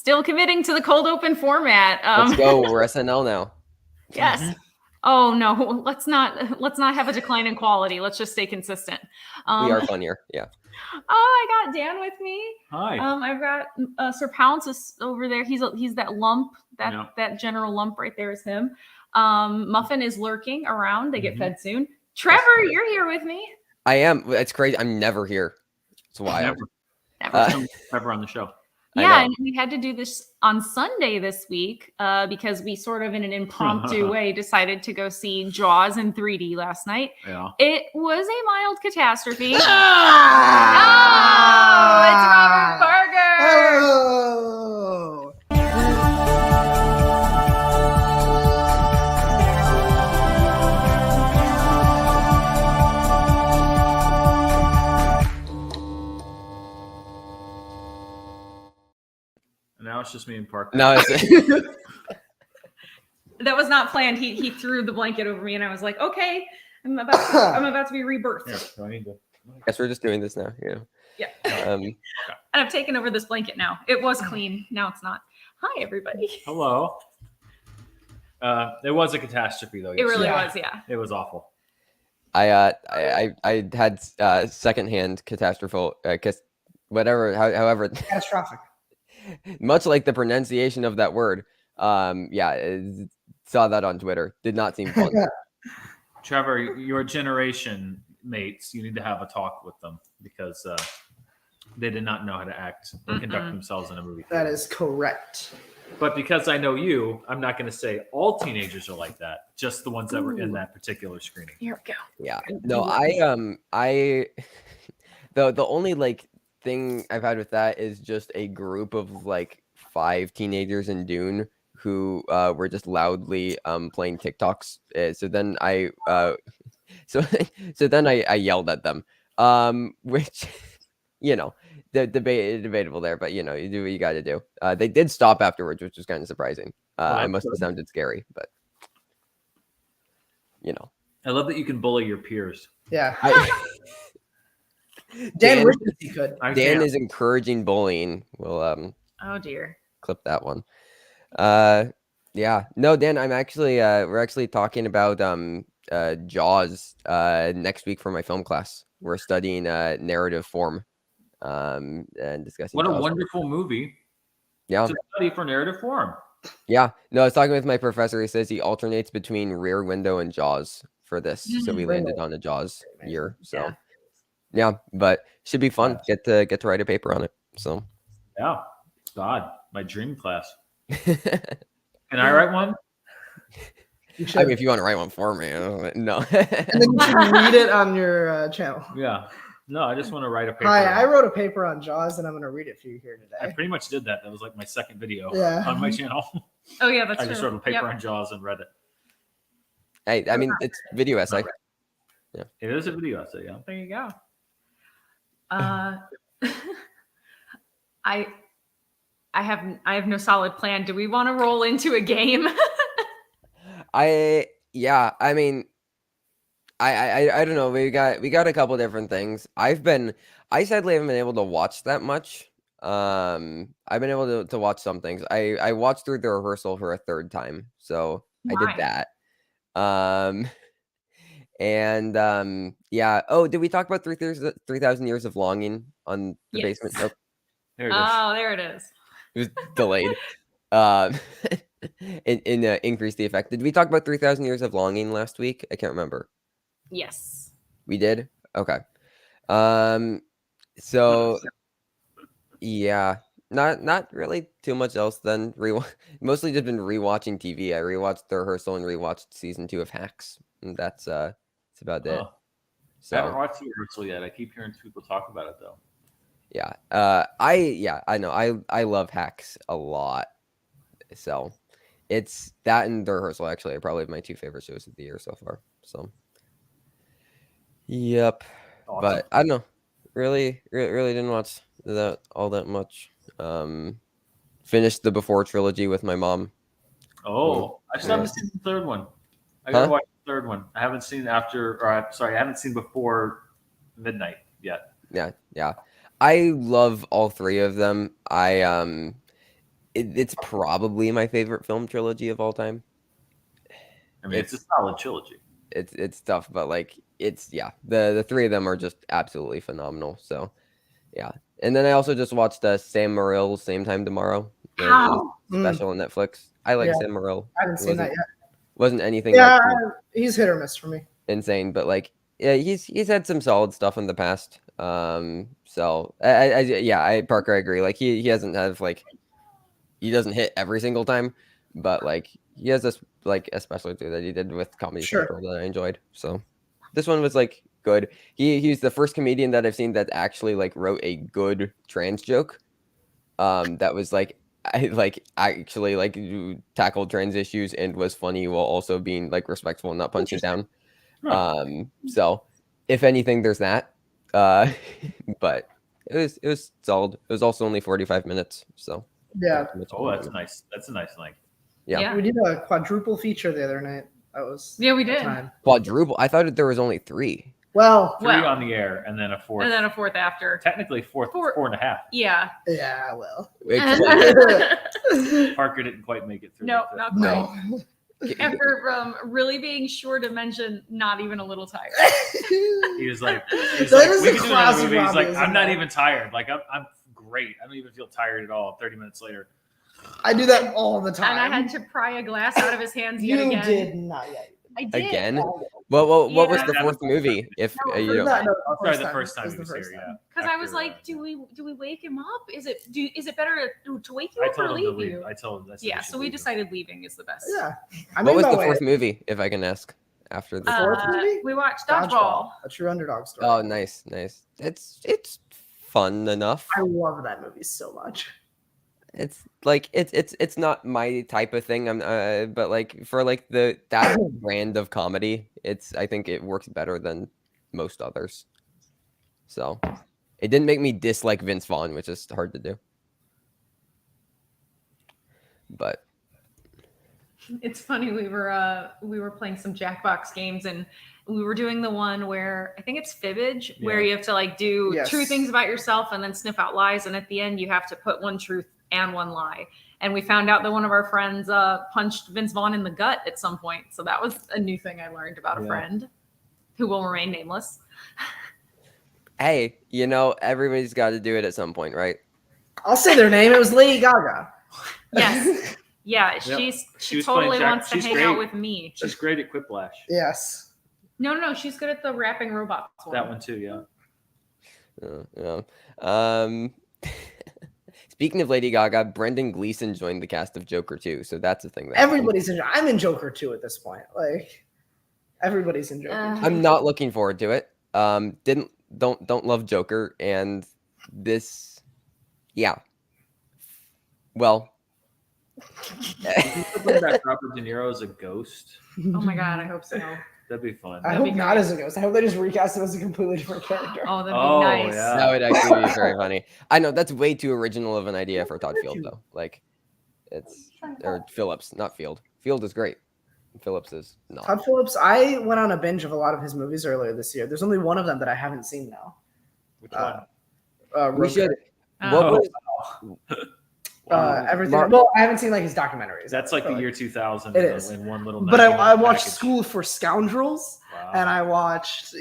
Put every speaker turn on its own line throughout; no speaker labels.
Still committing to the cold open format.
Let's go. We're SNL now.
Yes. Mm-hmm. Oh no, let's not have a decline in quality. Let's just stay consistent.
We are funnier. Yeah.
Oh, I got Dan with me.
Hi.
I've got Sir Pounce is over there. He's that lump. That general lump right there is him. Muffin is lurking around. They get fed soon. Trevor, you're here with me.
I am. It's crazy. I'm never here. It's wild.
Never on the show.
Yeah, and we had to do this on Sunday this week because we sort of in an impromptu way decided to go see Jaws in 3D last night.
Yeah.
It was a mild catastrophe.
It's
Robert Parker!
Oh!
Now it's just me and Parker.
No,
that was not planned. He threw the blanket over me, and I was like, "Okay, I'm about to be rebirthed."
Yeah, so I need to.
Guess we're just doing this now.
Yeah. And I've taken over this blanket now. It was clean. Now it's not. Hi, everybody.
Hello. It was a catastrophe, though.
It really was. Yeah.
It was awful.
I had secondhand catastrophe. However,
Catastrophic.
Much like the pronunciation of that word. Saw that on Twitter. Did not seem fun.
Trevor, your generation mates, you need to have a talk with them because they did not know how to act or conduct themselves in a movie theater.
That is correct.
But because I know you, I'm not going to say all teenagers are like that. Just the ones that were in that particular screening.
Here we go.
Yeah. No, the only thing I've had with that is just a group of 5 teenagers in Dune who were just loudly playing TikToks. So then I yelled at them, which debatable there, but you do what you got to do. They did stop afterwards, which was kind of surprising. I must have sounded scary, but
I love that you can bully your peers.
Yeah. Dan wishes he could.
Dan is encouraging bullying. We'll
oh dear.
Clip that one. No, Dan, I'm actually we're actually talking about Jaws next week for my film class. We're studying narrative form and discussing
what
Jaws.
A wonderful movie.
Yeah.
To study for narrative form.
Yeah. No, I was talking with my professor. He says he alternates between Rear Window and Jaws for this. So we landed on a Jaws year. So yeah, but should be fun. Get to write a paper on it. So
yeah. God, my dream class. Can I write one?
I mean, if you want to write one for me, no.
And then you should read it on your channel.
Yeah. No, I just want to write a paper.
Hi, I wrote a paper on Jaws, and I'm going to read it for you here today.
I pretty much did that. That was my second video on my channel.
Oh yeah, that's
I just wrote a paper on Jaws and read it.
Hey, I mean, it's video essay.
Yeah, it is a video essay. Yeah.
There you go. I have no solid plan. Do we want to roll into a game?
I mean, I don't know. We got a couple different things. I sadly haven't been able to watch that much. I've been able to watch some things. I watched through the rehearsal for a third time, so I did that. Oh, did we talk about 3,000 Years of Longing on the basement? Nope.
There it is.
Oh, there it is.
It was delayed. Increase the effect. Did we talk about 3,000 Years of Longing last week? I can't remember.
Yes.
We did? Okay. So yeah, not really too much else then. Mostly just been rewatching TV. I rewatched the rehearsal and rewatched season 2 of Hacks. And that's about it. So
I haven't watched the rehearsal yet. I keep hearing people talk about it though.
Yeah. I know. I love Hacks a lot. So it's that and the rehearsal actually are probably my 2 favorite shows of the year so far. So yep. Awesome. But I don't know. Really didn't watch that all that much. Finished the Before trilogy with my mom.
Oh, I still haven't seen the third one. I gotta watch the third one. I haven't seen I haven't seen Before Midnight yet.
Yeah. I love all 3 of them. it's probably my favorite film trilogy of all time.
I mean, it's a solid trilogy.
It's tough, but like the three of them are just absolutely phenomenal. So yeah. And then I also just watched Sam Morrill's Same Time Tomorrow, the special on Netflix. I like Sam Morrill.
I haven't seen that yet.
Wasn't anything
Yeah,
like
he's hit or miss for me.
insane, but like yeah, he's had some solid stuff in the past. So Parker, I agree. Like he doesn't have like he doesn't hit every single time, but like he has this like especially too that he did with Comedy Central that I enjoyed. So this one was like good. He's the first comedian that I've seen that actually like wrote a good trans joke. That was like actually like tackled trans issues and was funny while also being like respectful and not punching down. So if anything, there's that. But it was solid. It was also only 45 minutes. So
yeah.
Oh, that's nice. That's a nice length.
Yeah.
We did a quadruple feature the other night. That was
we did.
Quadruple. I thought there was only 3.
Well,
3 on the air and then a fourth.
And then a fourth after.
Technically 4.5.
Yeah.
Yeah, well.
Parker didn't quite make it through.
No, not quite.
No.
After really being sure to mention not even a little tired.
He was like,
That
we
is
can
the
do another
classic
movie. He's like,
Robbie,
I'm not
isn't it?
even tired. Like I'm great. I don't even feel tired at all. 30 minutes later.
I do that all the time.
And I had to pry a glass out of his hands yet
You
again.
did not yet.
I did.
Again? What was the
Yeah.
fourth movie? If
No,
you know,
Oh, sorry, the
time.
first time
It
he
was
was
the first
here.
time.
Yeah.
Because I was
After,
like, do we wake him up? Is it better to wake you
I
up or
told him to
leave
leave.
you?
I told him. I said
Yeah,
should
so we
leave him.
decided leaving is the best.
Yeah. I
what
made
was
my
the
way.
fourth movie? If I can ask, after the
fourth movie?
We watched Dodgeball.
A true underdog story.
Oh, nice. It's fun enough.
I love that movie so much.
It's like it's not my type of thing. But like for like that brand of comedy, I think it works better than most others. So it didn't make me dislike Vince Vaughn, which is hard to do. But
It's funny. We were playing some Jackbox games and we were doing the one where I think it's Fibbage, where you have to like do true things about yourself and then sniff out lies, and at the end you have to put one truth and one lie. And we found out that one of our friends punched Vince Vaughn in the gut at some point. So that was a new thing I learned about a friend who will remain nameless.
hey, everybody's got to do it at some point, right?
I'll say their name. It was Lady Gaga.
Yes. Yeah,
Yep.
she
was
totally
playing
wants to
she's
hang
great.
out with me.
She's great at Quiplash.
Yes.
No, she's good at the rapping robots one.
That one too. Yeah.
Speaking of Lady Gaga, Brendan Gleeson joined the cast of Joker 2, so that's a thing.
Everybody's in. I'm in Joker 2 at this point. Like everybody's in Joker.
I'm not looking forward to it. Don't love Joker, and this, yeah. Well,
that Robert De Niro as a ghost.
Oh my god, I hope so.
That'd be fun.
I hope not as a ghost. I hope they just recast him as a completely different character.
Oh, that'd be nice.
Yeah.
that would actually be very funny. I know that's way too original of an idea for Todd Field, though. Like, or Phillips, not Field. Field is great. Phillips is not.
Todd Phillips. I went on a binge of a lot of his movies earlier this year. There's only one of them that I haven't seen now.
Which one?
We should.
Oh.
Everything. Well, I haven't seen like his documentaries.
That's like the
but,
year 2000.
It is.
In one little.
But I
90-minute
watched
package.
School for Scoundrels,
Wow.
and I watched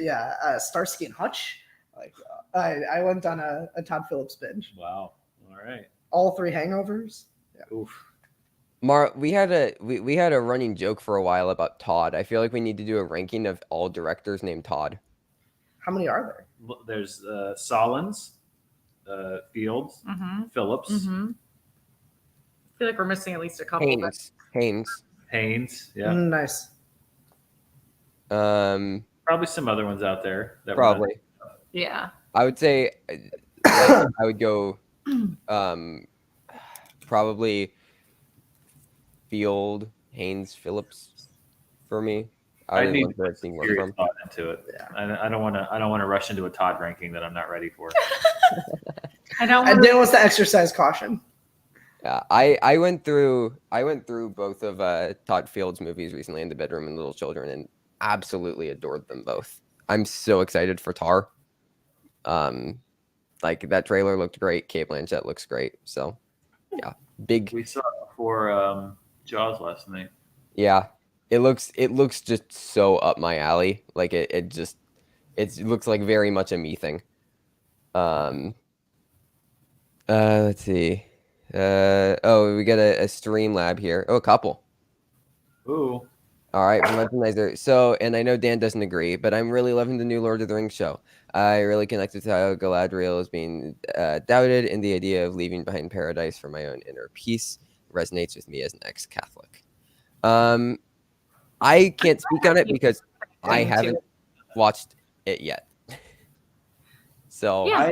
Starsky and Hutch. Like I went on a Todd Phillips binge.
Wow. All right.
All 3 Hangovers. Yeah.
Oof.
We had a running joke for a while about Todd. I feel like we need to do a ranking of all directors named Todd.
How many are there?
There's Solins, Fields, Phillips,
I feel like we're missing at least a couple.
Haynes.
Yeah.
Nice.
Probably some other ones out there. That
Probably.
Yeah.
I would say I would go probably Field, Haynes, Phillips for me.
I need
to see one
serious
from.
thought into it.
Yeah.
I don't want to rush into a Todd ranking that I'm not ready for.
I don't
And
want
Dan wants to exercise caution.
Yeah, I went through both of Todd Field's movies recently, In the Bedroom and Little Children, and absolutely adored them both. I'm so excited for Tar. Like that trailer looked great. Kate Blanchett looks great. So Big.
We saw it for Jaws last night.
Yeah, it looks just so up my alley. Like it looks like very much a me thing. Let's see. We got a stream lab here. Oh, a couple.
Ooh.
All right, from Legend. So, and I know Dan doesn't agree, but I'm really loving the new Lord of the Rings show. I really connected to how Galadriel is being doubted, and the idea of leaving behind paradise for my own inner peace resonates with me as an ex-Catholic. I can't speak on it because I haven't watched it yet. So
Yeah.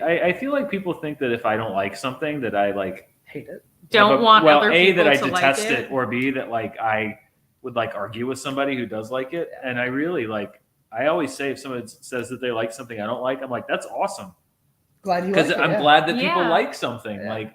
I feel like people think that if I don't like something that I like
Hate it.
Don't want
well,
other
A,
people
that I
to
detest
like
it, or B, that like I would like argue with somebody who does like it. And I really like, I always say if someone says that they like something I don't like, I'm like, that's awesome.
Glad you
Because
like it,
I'm
yeah.
glad that people
Yeah.
like something.
Yeah.
Like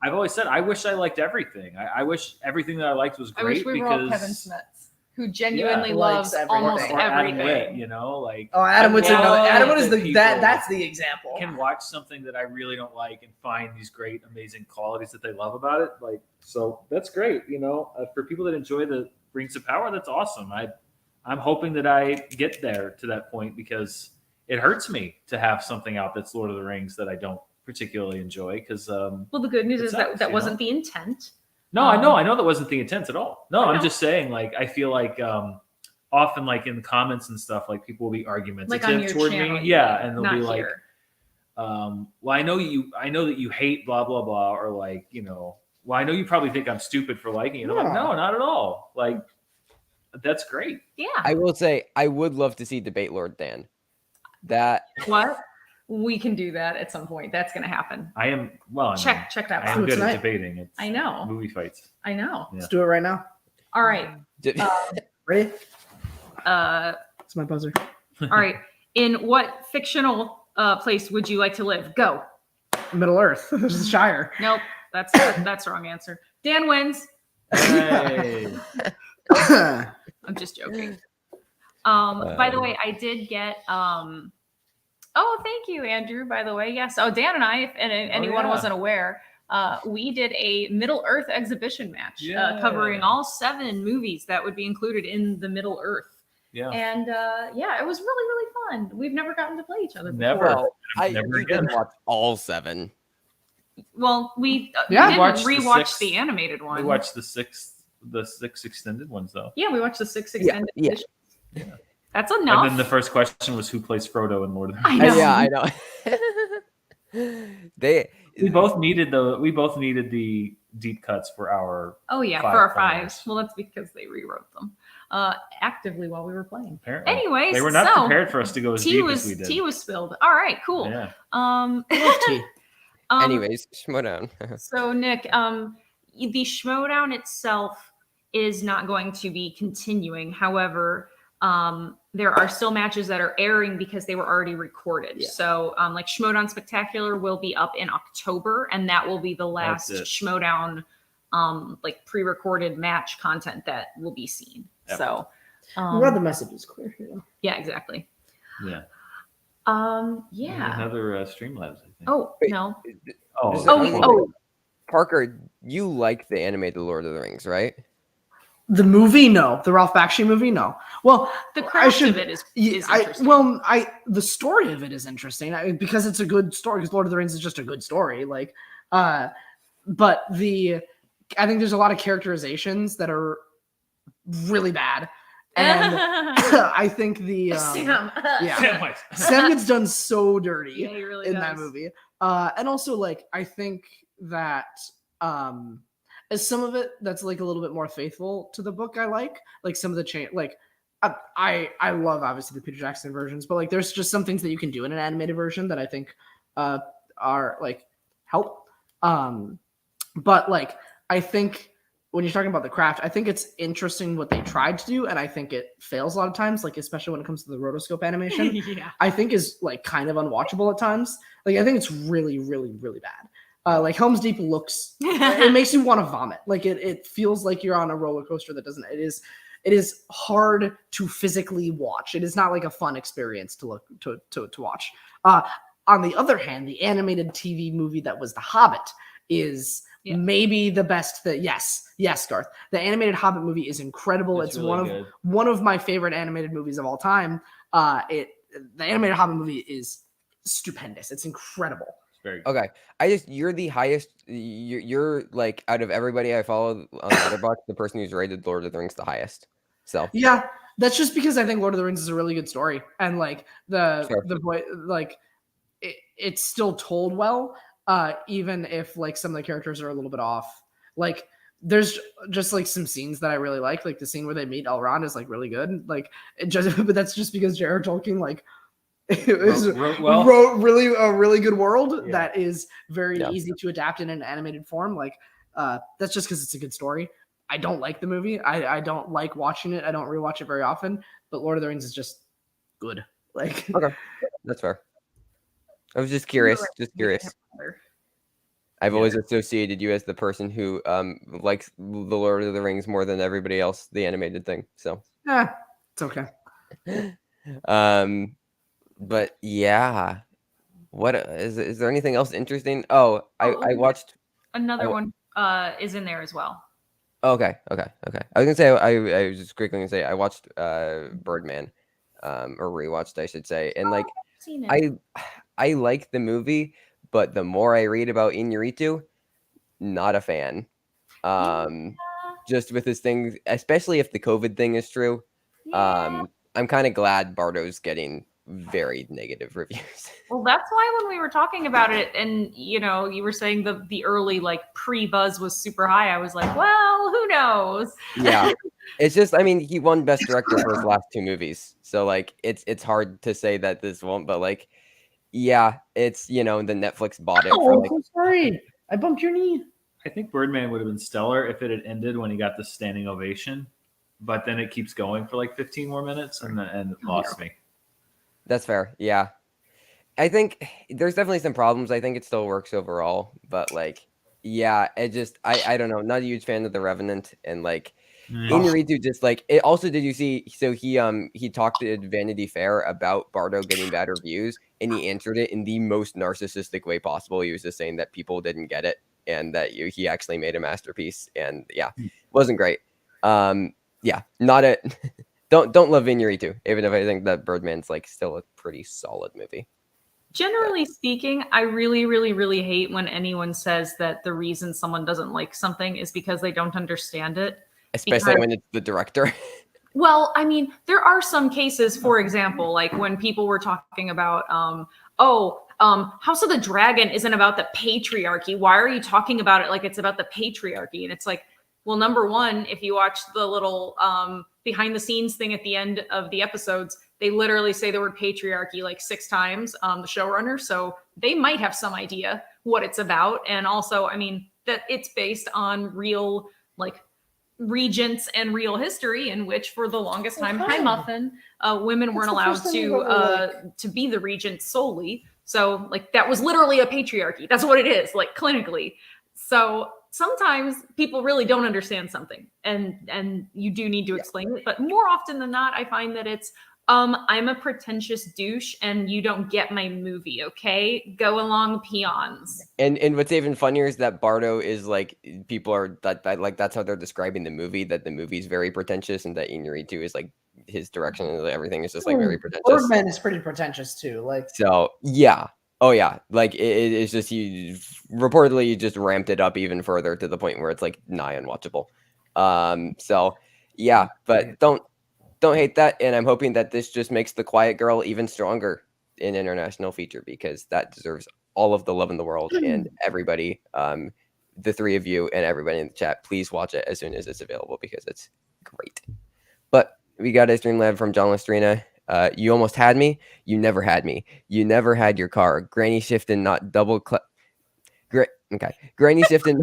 I've always said, I wish I liked everything. I wish everything that I liked was
I
great
wish we were
because
all Kevin Smiths, who genuinely
likes
loves
everything.
almost
or Adam Witt,
everything.
you know, like
Oh, Adam Wood's
I
another.
love
Adam Wood is
that
the
people
that's the example.
can watch something that I really don't like and find these great, amazing qualities that they love about it. Like, so that's great. You know, for people that enjoy the Rings of Power, that's awesome. I'm hoping that I get there to that point because it hurts me to have something out that's Lord of the Rings that I don't particularly enjoy. Because
Well, the good news
It
is
sucks,
that
you
wasn't
know?
the intent.
no, I know that wasn't the intent at all. No,
I
I'm
know.
just saying, like, I feel like often, like in the comments and stuff, like people will be argumentative
Like on your
toward
channel,
me,
you
yeah,
mean,
and they'll
not
be like,
here.
well, I know that you hate blah blah blah, or like, you know, well, I know you probably think I'm stupid for liking it. I'm like,
No.
no, not at all. Like, that's great.
Yeah.
I will say I would love to see Debate Lord Dan. That
What? We can do that at some point. That's going to happen.
I am well.
Check that
I am
box.
good
tonight.
at debating. It's
I know.
movie fights.
I know.
Yeah.
Let's do it right now.
All right.
Ready?
Uh,
It's my buzzer.
all right. In what fictional place would you like to live? Go.
Middle Earth. This is Shire.
Nope. That's the wrong answer. Dan wins.
Hey.
I'm just joking. By the way, I did get oh, thank you, Andrew, by the way. Yes. Oh, Dan and I, if anyone
yeah.
wasn't aware, we did a Middle Earth exhibition match covering all 7 movies that would be included in the Middle Earth.
Yeah.
And yeah, it was really, really fun. We've never gotten to play each other before.
Never.
well,
Never
you
again.
didn't watch all 7.
Well, we
Yeah.
didn't
Watched the
rewatch
6th
the animated one.
We watched the 6 extended ones though.
Yeah, we watched the 6
Yeah,
extended
yeah.
editions. That's enough.
And then the first question was who plays Frodo in Lord of the
I
Rings.
know.
Yeah, I know.
We both needed the deep cuts for our
Oh yeah,
5
for our
players.
5s. Well, that's because they rewrote them actively while we were playing.
apparently.
Anyways,
They were not
so
prepared for us to go as deep as we did.
tea was spilled. All right, cool.
Yeah.
Tea.
Anyways, Schmodown.
So Nick, the Schmodown itself is not going to be continuing. However, there are still matches that are airing because they were already recorded.
Yeah.
So like Schmodown Spectacular will be up in October, and that will be the last
That's it.
Schmodown like pre-recorded match content that will be seen.
Yep.
So
I'm glad the message is clear. You know?
yeah, exactly.
Yeah.
Yeah.
Another Streamlabs, I think.
Oh
Wait.
no.
Oh,
Oh.
Parker, you like the animated Lord of the Rings, right?
The movie, no. The Ralph Bakshi movie, no. Well,
The
I
craft
should.
of it is
Yeah,
interesting.
the story of it is interesting because it's a good story. Because Lord of the Rings is just a good story. Like, but I think there's a lot of characterizations that are really bad, and I think the
Sam.
yeah. Sam gets done so dirty
Yeah, he really
in
does.
that movie. And also, like, I think that as some of it that's like a little bit more faithful to the book, I like some of the change. Like, I love obviously the Peter Jackson versions, but like there's just some things that you can do in an animated version that I think are like help. But like I think when you're talking about the craft, I think it's interesting what they tried to do, and I think it fails a lot of times, like especially when it comes to the rotoscope animation.
Yeah.
I think is like kind of unwatchable at times. Like I think it's really, really, really bad. Like Helm's Deep looks, it makes you want to vomit. Like it feels like you're on a roller coaster that doesn't. It is hard to physically watch. It is not like a fun experience to watch. On the other hand, the animated TV movie that was The Hobbit is maybe the best that yes, Garth. The animated Hobbit movie is incredible. It's really one of my favorite animated movies of all time. The animated Hobbit movie is stupendous. It's incredible.
It's very
good. Okay. You're the highest, you're like out of everybody I follow on Letterboxd, the person who's rated Lord of the Rings the highest. So
yeah, that's just because I think Lord of the Rings is a really good story, and like the voice, like it's still told well, even if like some of the characters are a little bit off. Like there's just like some scenes that I really like the scene where they meet Elrond is like really good. Like but that's just because J.R.R. Tolkien wrote really a really good world that is very easy to adapt in an animated form. Like that's just because it's a good story. I don't like the movie. I don't like watching it. I don't rewatch it very often. But Lord of the Rings is just good. Like
okay, that's fair. I was just curious. I've always associated you as the person who likes the Lord of the Rings more than everybody else, the animated thing. So
it's okay.
But yeah, what is there anything else interesting? I watched
another one is in there as well.
Okay. I was gonna say I was just quickly gonna say I watched Birdman, or rewatched I should say, and like I like the movie, but the more I read about Iñárritu, not a fan. Just with this thing, especially if the COVID thing is true. I'm kind of glad Bardo's getting very negative reviews.
Well, that's why when we were talking about it and you were saying the early like pre-buzz was super high, I was like, well, who knows?
Yeah. It's just, I mean, he won Best Director for his last two movies. So like it's hard to say that this won't, but like yeah, it's the Netflix bought it for like,
I'm sorry. I bumped your knee.
I think Birdman would have been stellar if it had ended when he got the standing ovation, but then it keeps going for like 15 more minutes and it lost me.
That's fair. Yeah. I think there's definitely some problems. I think it still works overall, but like, yeah, it just, I don't know. Not a huge fan of The Revenant, and like Iñárritu just like it. Also, did you see? So he talked at Vanity Fair about Bardo getting bad reviews, and he answered it in the most narcissistic way possible. He was just saying that people didn't get it, and that he actually made a masterpiece, and yeah, wasn't great. Yeah, not a. Don't love Iñárritu, even if I think that Birdman's like still a pretty solid movie.
Generally speaking, I really, really, really hate when anyone says that the reason someone doesn't like something is because they don't understand it.
Especially when it's the director.
Well, I mean, there are some cases, for example, like when people were talking about, House of the Dragon isn't about the patriarchy. Why are you talking about it like it's about the patriarchy? And it's like, well, number one, if you watch the little behind the scenes thing at the end of the episodes, they literally say the word patriarchy like 6 times, the showrunner. So they might have some idea what it's about. And also, I mean, that it's based on real like regents and real history in which for the longest time, hi Muffin, women weren't allowed to be the regent solely. So like that was literally a patriarchy. That's what it is, like clinically. So sometimes people really don't understand something and you do need to explain it. But more often than not, I find that it's, I'm a pretentious douche and you don't get my movie. Okay. Go along, peons.
And what's even funnier is that Bardo is like, people are that like, that's how they're describing the movie, that the movie's very pretentious, and that Iñárritu is like his direction and everything is just like very pretentious.
Birdman is pretty pretentious too. Like,
so yeah. Oh yeah, like it's just he reportedly just ramped it up even further to the point where it's like nigh unwatchable. So yeah, but don't hate that, and I'm hoping that this just makes The Quiet Girl even stronger in international feature, because that deserves all of the love in the world. And everybody, the three of you and everybody in the chat, please watch it as soon as it's available because it's great. But we got a Streamlab from John Lestrina. You almost had me. You never had me. You never had your car. Granny shifting, not double okay. Granny shifting.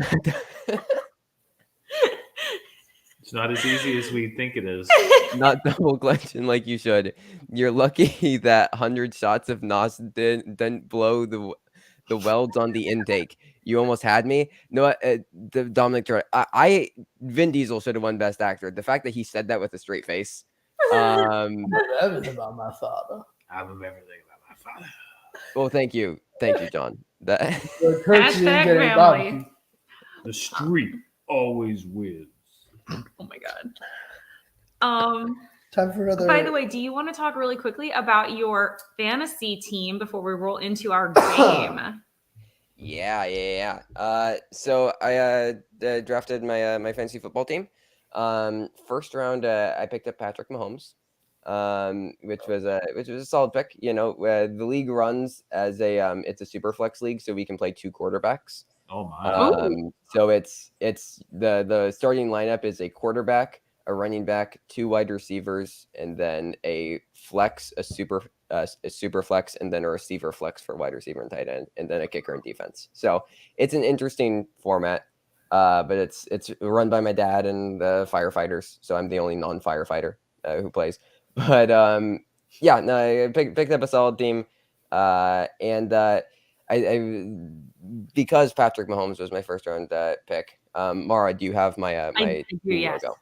It's not as easy as we think it is.
Not double clutching like you should. You're lucky that 100 shots of NOS didn't blow the welds on the intake. You almost had me. No, the Dominic. Vin Diesel should have won Best Actor. The fact that he said that with a straight face.
everything about my father.
I remember everything about my father.
Well, thank you, John. That
Hashtag family.
The street always wins.
Oh my god.
Time for another.
By the way, do you want to talk really quickly about your fantasy team before we roll into our game?
Yeah. So I drafted my my fantasy football team. First round, I picked up Patrick Mahomes, which was a solid pick. You know, the league runs as it's a super flex league, so we can play 2 quarterbacks.
Oh my!
So it's the starting lineup is a quarterback, a running back, 2 wide receivers, and then a flex, a super flex, and then a receiver flex for wide receiver and tight end, and then a kicker and defense. So it's an interesting format, but it's run by my dad and the firefighters. So I'm the only non-firefighter who plays. But yeah, no, I picked up a solid team, and I because Patrick Mahomes was my first round pick. Mara, do you have my my
do,
team
yes.
logo?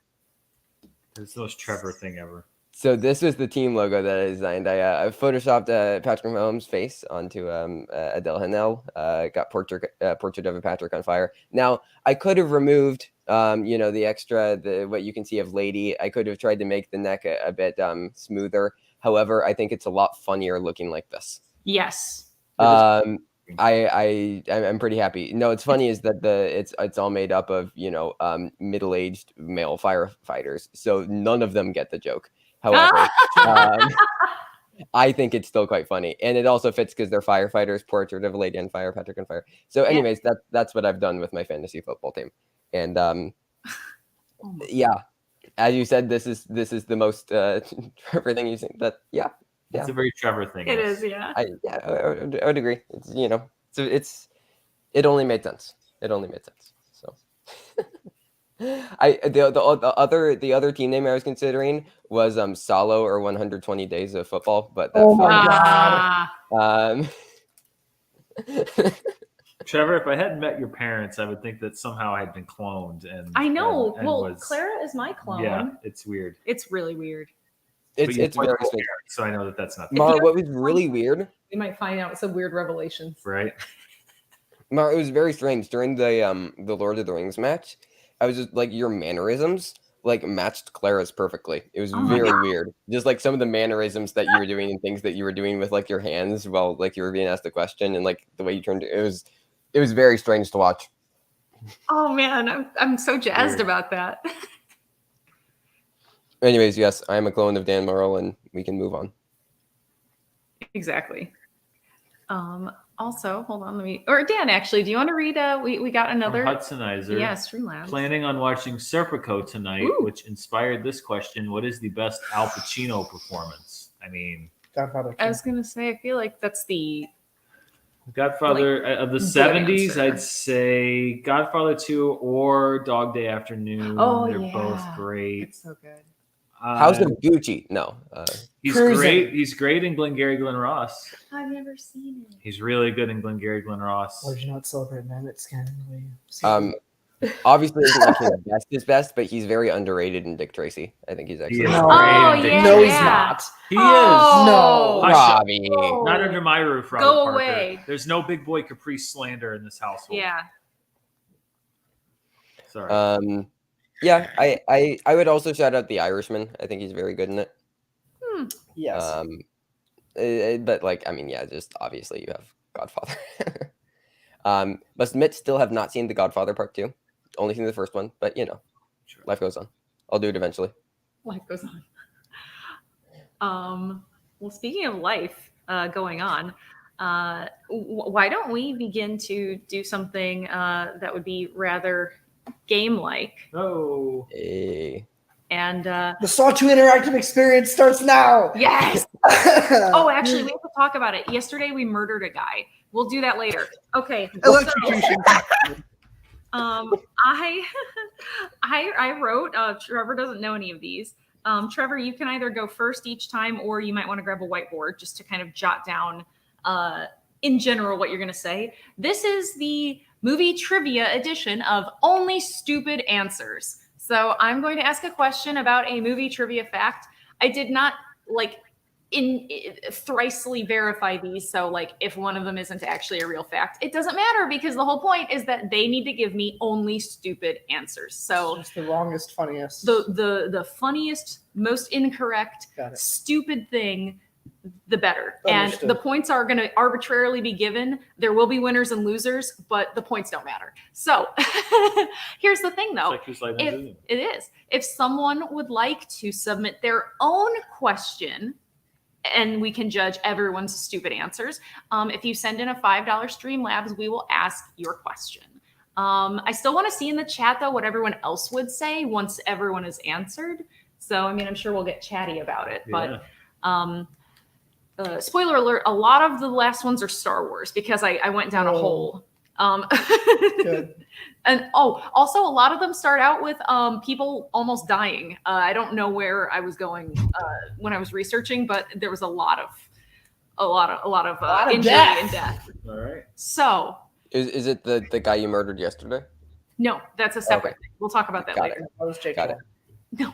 It's the most Trevor thing ever.
So this was the team logo that I designed. I photoshopped Patrick Mahomes' face onto Adele Hanel. Got portrait of a Patrick on fire. Now I could have removed, the extra, what you can see of Lady. I could have tried to make the neck a bit smoother. However, I think it's a lot funnier looking like this.
Yes.
I'm pretty happy. No, it's funny is that it's all made up of middle-aged male firefighters, so none of them get the joke. However, I think it's still quite funny, and it also fits because they're firefighters. Portrait of a lady on fire, Patrick on fire. So, anyways, that's what I've done with my fantasy football team, and yeah, as you said, this is the most Trevor thing you've seen. But yeah.
It's a very Trevor thing.
It is, yeah.
I would agree. It's it only made sense. It only made sense. So the other team name I was considering was Salo or 120 Days of Football, but that
my
Trevor, if I hadn't met your parents, I would think that somehow I had been cloned. And
I know.
and
Clara is my clone.
Yeah, it's weird.
It's really weird.
It's very strange.
So I know that's not.
Mara, what was really weird?
You might find out some weird revelations.
Right.
Mara, it was very strange during the Lord of the Rings match. I was just like, your mannerisms matched Clara's perfectly. It was very weird. Just like some of the mannerisms that you were doing and things that you were doing with your hands while you were being asked a question and the way you turned it was very strange to watch.
Oh man, I'm so jazzed about that.
Anyways, yes, I am a clone of Dan Murrell, and we can move on.
Exactly. Also, hold on, Dan, actually, do you want to read? We got another
Hudsonizer.
Yeah, Streamlabs.
Planning on watching Serpico tonight, which inspired this question: what is the best Al Pacino performance? I mean,
Godfather.
I was gonna say, I feel like that's the
Godfather of the 70s. I'd say Godfather 2 or Dog Day Afternoon.
Oh,
they're both great.
It's so good.
House of Gucci? No.
He's
Cruising.
great. He's great in Glengarry Glen Ross.
I've never seen it.
He's really good in Glengarry Glen Ross.
Or did you not celebrate men at Scanning?
Obviously, it's his best, but he's very underrated in Dick Tracy. I think he's actually.
No.
Yeah,
He's not.
He
Oh.
is.
Robbie.
Not under my roof, Robert
Go
Parker.
away.
There's no big boy Caprice slander in this household.
Yeah.
Sorry.
Yeah, I would also shout out The Irishman. I think he's very good in it.
Yes.
But just obviously you have Godfather. Must admit, still have not seen The Godfather Part 2. Only seen the first one, but life goes on. I'll do it eventually.
Life goes on. Well, speaking of life going on, why don't we begin to do something that would be rather game-like?
Oh.
Hey.
And
the Saw 2 interactive experience starts now.
Yes. Oh, actually, we have to talk about it. Yesterday, we murdered a guy. We'll do that later. Okay.
Electrocution.
I wrote. Trevor doesn't know any of these. Trevor, you can either go first each time, or you might want to grab a whiteboard just to kind of jot down, in general, what you're going to say. This is the movie trivia edition of Only Stupid Answers. So I'm going to ask a question about a movie trivia fact. I did not thrisely verify these. So like if one of them isn't actually a real fact, it doesn't matter because the whole point is that they need to give me only stupid answers. So
Just the wrongest, funniest.
the funniest, most incorrect, stupid thing, the better.
Understood.
And the points are going to arbitrarily be given. There will be winners and losers, but the points don't matter. So here's the thing though. It is. If someone would like to submit their own question, and we can judge everyone's stupid answers. If you send in a $5 Streamlabs, we will ask your question. I still want to see in the chat, though, what everyone else would say once everyone is answered. So, I mean, I'm sure we'll get chatty about it.
Yeah.
But spoiler alert, a lot of the last ones are Star Wars because I went down a hole.
Good.
And also a lot of them start out with people almost dying. I don't know where I was going when I was researching, but there was a lot of injury and death.
All right.
So
Is it the guy you murdered yesterday?
no, that's a separate thing. We'll talk about that
Got
later.
That was Jake
Got it.
No.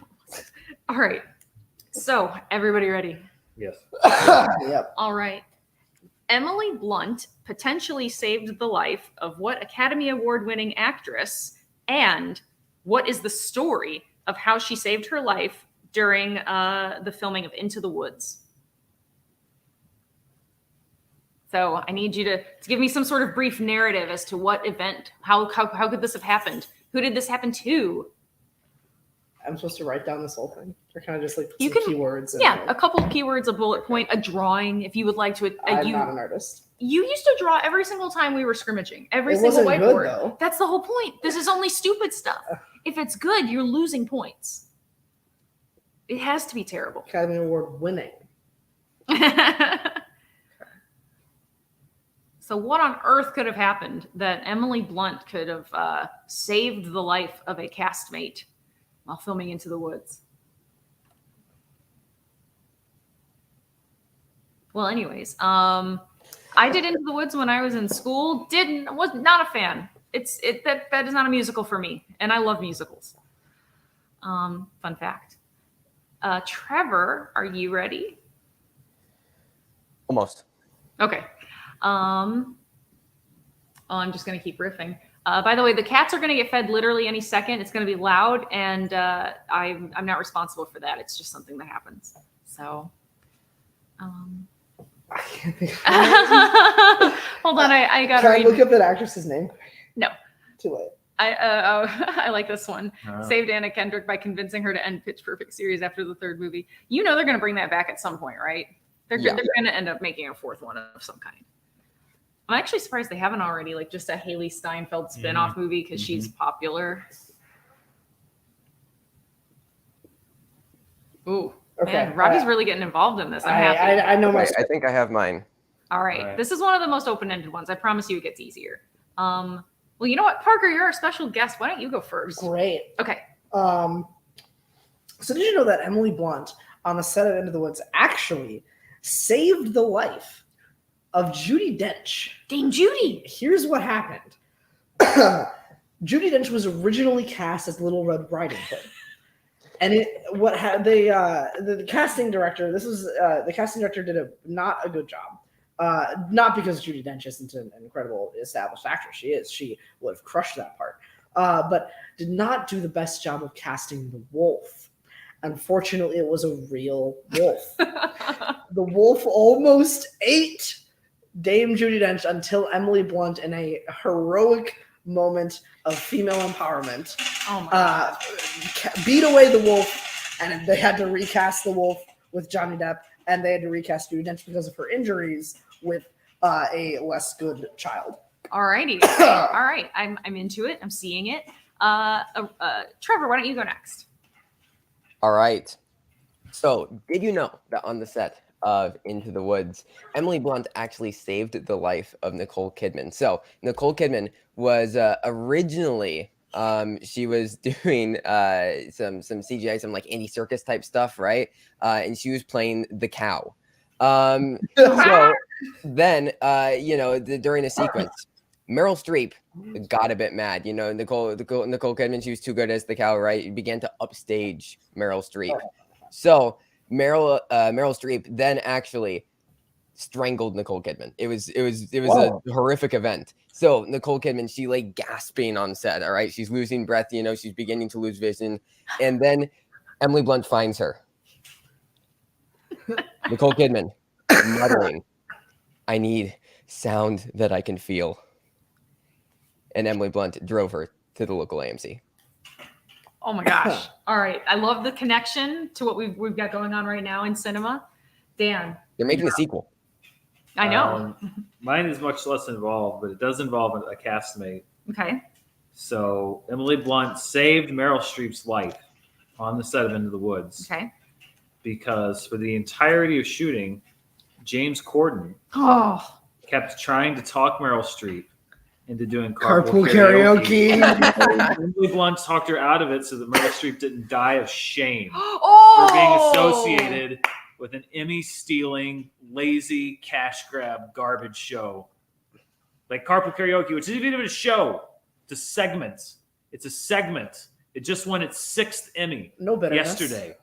All right. So everybody ready?
Yes.
Yep.
All right. Emily Blunt potentially saved the life of what Academy Award winning actress, and what is the story of how she saved her life during the filming of Into the Woods? So I need you to give me some sort of brief narrative as to what event, how could this have happened? Who did this happen to?
I'm supposed to write down this whole thing, or kind of just like put
You
some
can-
keywords. And,
Yeah, a couple keywords, a bullet point, a drawing, if you would like to.
I'm not an artist.
You used to draw every single time we were scrimmaging, every
It
single
wasn't good,
whiteboard.
though.
That's the whole point. This is only stupid stuff. If it's good, you're losing points. It has to be terrible.
Academy Award winning.
So what on earth could have happened that Emily Blunt could have saved the life of a castmate while filming Into the Woods? Well, anyways, I did Into the Woods when I was in school. Was not a fan. That is not a musical for me, and I love musicals. Fun fact. Trevor, are you ready?
Almost.
Okay. I'm just gonna keep riffing. By the way, the cats are gonna get fed literally any second. It's gonna be loud, and I'm not responsible for that. It's just something that happens. So.
I can't think.
Hold on, I gotta
Can I
read.
look up that actress's name?
No.
Too late.
I like this one. Saved Anna Kendrick by convincing her to end Pitch Perfect series after the third movie. You know they're going to bring that back at some point, right? They're going to end up making a fourth one of some kind. I'm actually surprised they haven't already, like just a Haley Steinfeld spin-off movie because she's popular. Ooh.
Okay.
Man, Robbie's really getting involved in this. I'm happy.
I know my.
Right, I think I have mine.
All right. This is one of the most open-ended ones. I promise you it gets easier. Well, you know what, Parker, you're our special guest. Why don't you go first?
Great.
Okay.
So did you know that Emily Blunt on the set of Into the Woods actually saved the life of Judi Dench?
Dame Judy.
Here's what happened. Judi Dench was originally cast as Little Red Riding Hood. And the casting director, the casting director did not a good job. Not because Judi Dench isn't an incredible established actress. She is. She would have crushed that part. But did not do the best job of casting the wolf. Unfortunately, it was a real wolf. The wolf almost ate Dame Judi Dench until Emily Blunt, in a heroic moment of female empowerment, beat away the wolf, and they had to recast the wolf with Johnny Depp, and they had to recast Judi Dench because of her injuries with a less good child.
Alrighty. All right. I'm into it. I'm seeing it. Trevor, why don't you go next?
All right. So, did you know that on the set of Into the Woods, Emily Blunt actually saved the life of Nicole Kidman? So, Nicole Kidman was originally she was doing some CGI, some like Andy Serkis type stuff, right? And she was playing the cow. So then, during a sequence, Meryl Streep got a bit mad. You know, Nicole Kidman, she was too good as the cow, right? Began to upstage Meryl Streep. So Meryl Streep then actually strangled Nicole Kidman. It was
Whoa.
a horrific event. So Nicole Kidman, she lay gasping on set. All right, she's losing breath. She's beginning to lose vision, and then Emily Blunt finds her. Nicole Kidman muttering, "I need sound that I can feel," and Emily Blunt drove her to the local AMC.
Oh my gosh! All right, I love the connection to what we've got going on right now in cinema. Dan,
They're making a sequel.
I know.
Mine is much less involved, but it does involve a castmate.
Okay.
So Emily Blunt saved Meryl Streep's life on the set of Into the Woods.
Okay.
Because for the entirety of shooting, James Corden kept trying to talk Meryl Streep into doing carpool karaoke. Emily Blunt talked her out of it so that Meryl Streep didn't die of shame for being associated with an Emmy-stealing, lazy, cash grab, garbage show. Like Carpool Karaoke, which isn't even a show. It's a segment. It just won its 6th Emmy yesterday.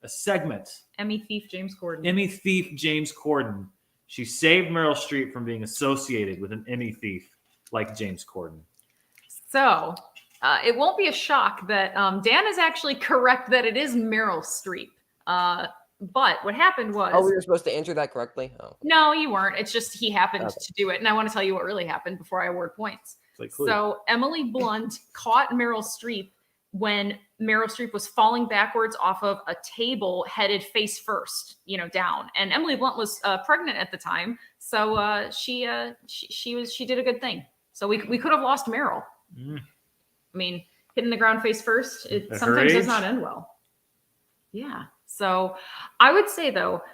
A segment.
Emmy thief James Corden.
She saved Meryl Streep from being associated with an Emmy thief like James Corden.
So it won't be a shock that Dan is actually correct that it is Meryl Streep. But what happened was...
Oh, we were supposed to answer that correctly? Oh.
No, you weren't. It's just he happened to do it. And I want to tell you what really happened before I award points. So Emily Blunt caught Meryl Streep when Meryl Streep was falling backwards off of a table headed face first, down. And Emily Blunt was pregnant at the time. So she did a good thing. So we could have lost Meryl. I mean, hitting the ground face first, it sometimes does not end well. Yeah. So I would say, though,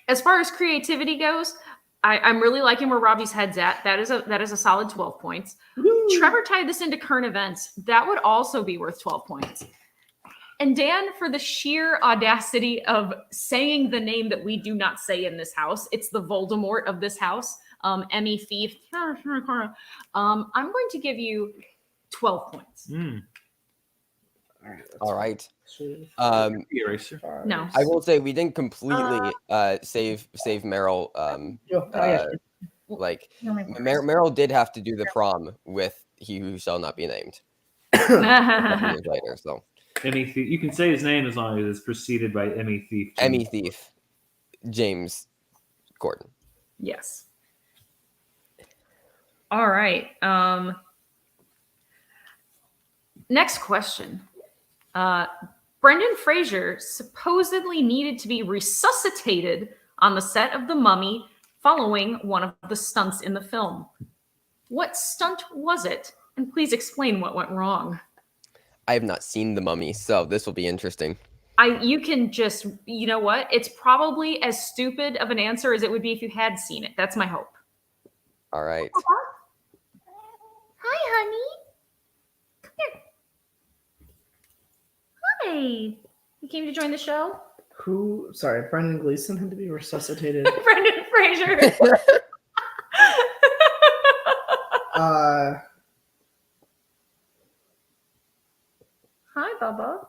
as far as creativity goes, I'm really liking where Robbie's head's at. That is a solid 12 points. Woo. Trevor tied this into current events. That would also be worth 12 points. And Dan, for the sheer audacity of saying the name that we do not say in this house, it's the Voldemort of this house, Emmy thief. I'm going to give you 12 points.
All right.
Eraser.
No,
I will say we didn't completely save Meryl. Meryl did have to do the prom with He Who Shall Not Be Named. Years later, so
Emmy thief. You can say his name as long as it's preceded by Emmy thief.
Emmy thief, James Corden.
Yes. All right. Next question. Brendan Fraser supposedly needed to be resuscitated on the set of The Mummy following one of the stunts in the film. What stunt was it? And please explain what went wrong.
I have not seen The Mummy, so this will be interesting.
You can just, you know what? It's probably as stupid of an answer as it would be if you had seen it. That's my hope.
All right.
Hi, honey. Come here. Hi. You came to join the show?
Sorry, Brendan Gleeson had to be resuscitated.
Brendan Fraser. Hi, Bubba.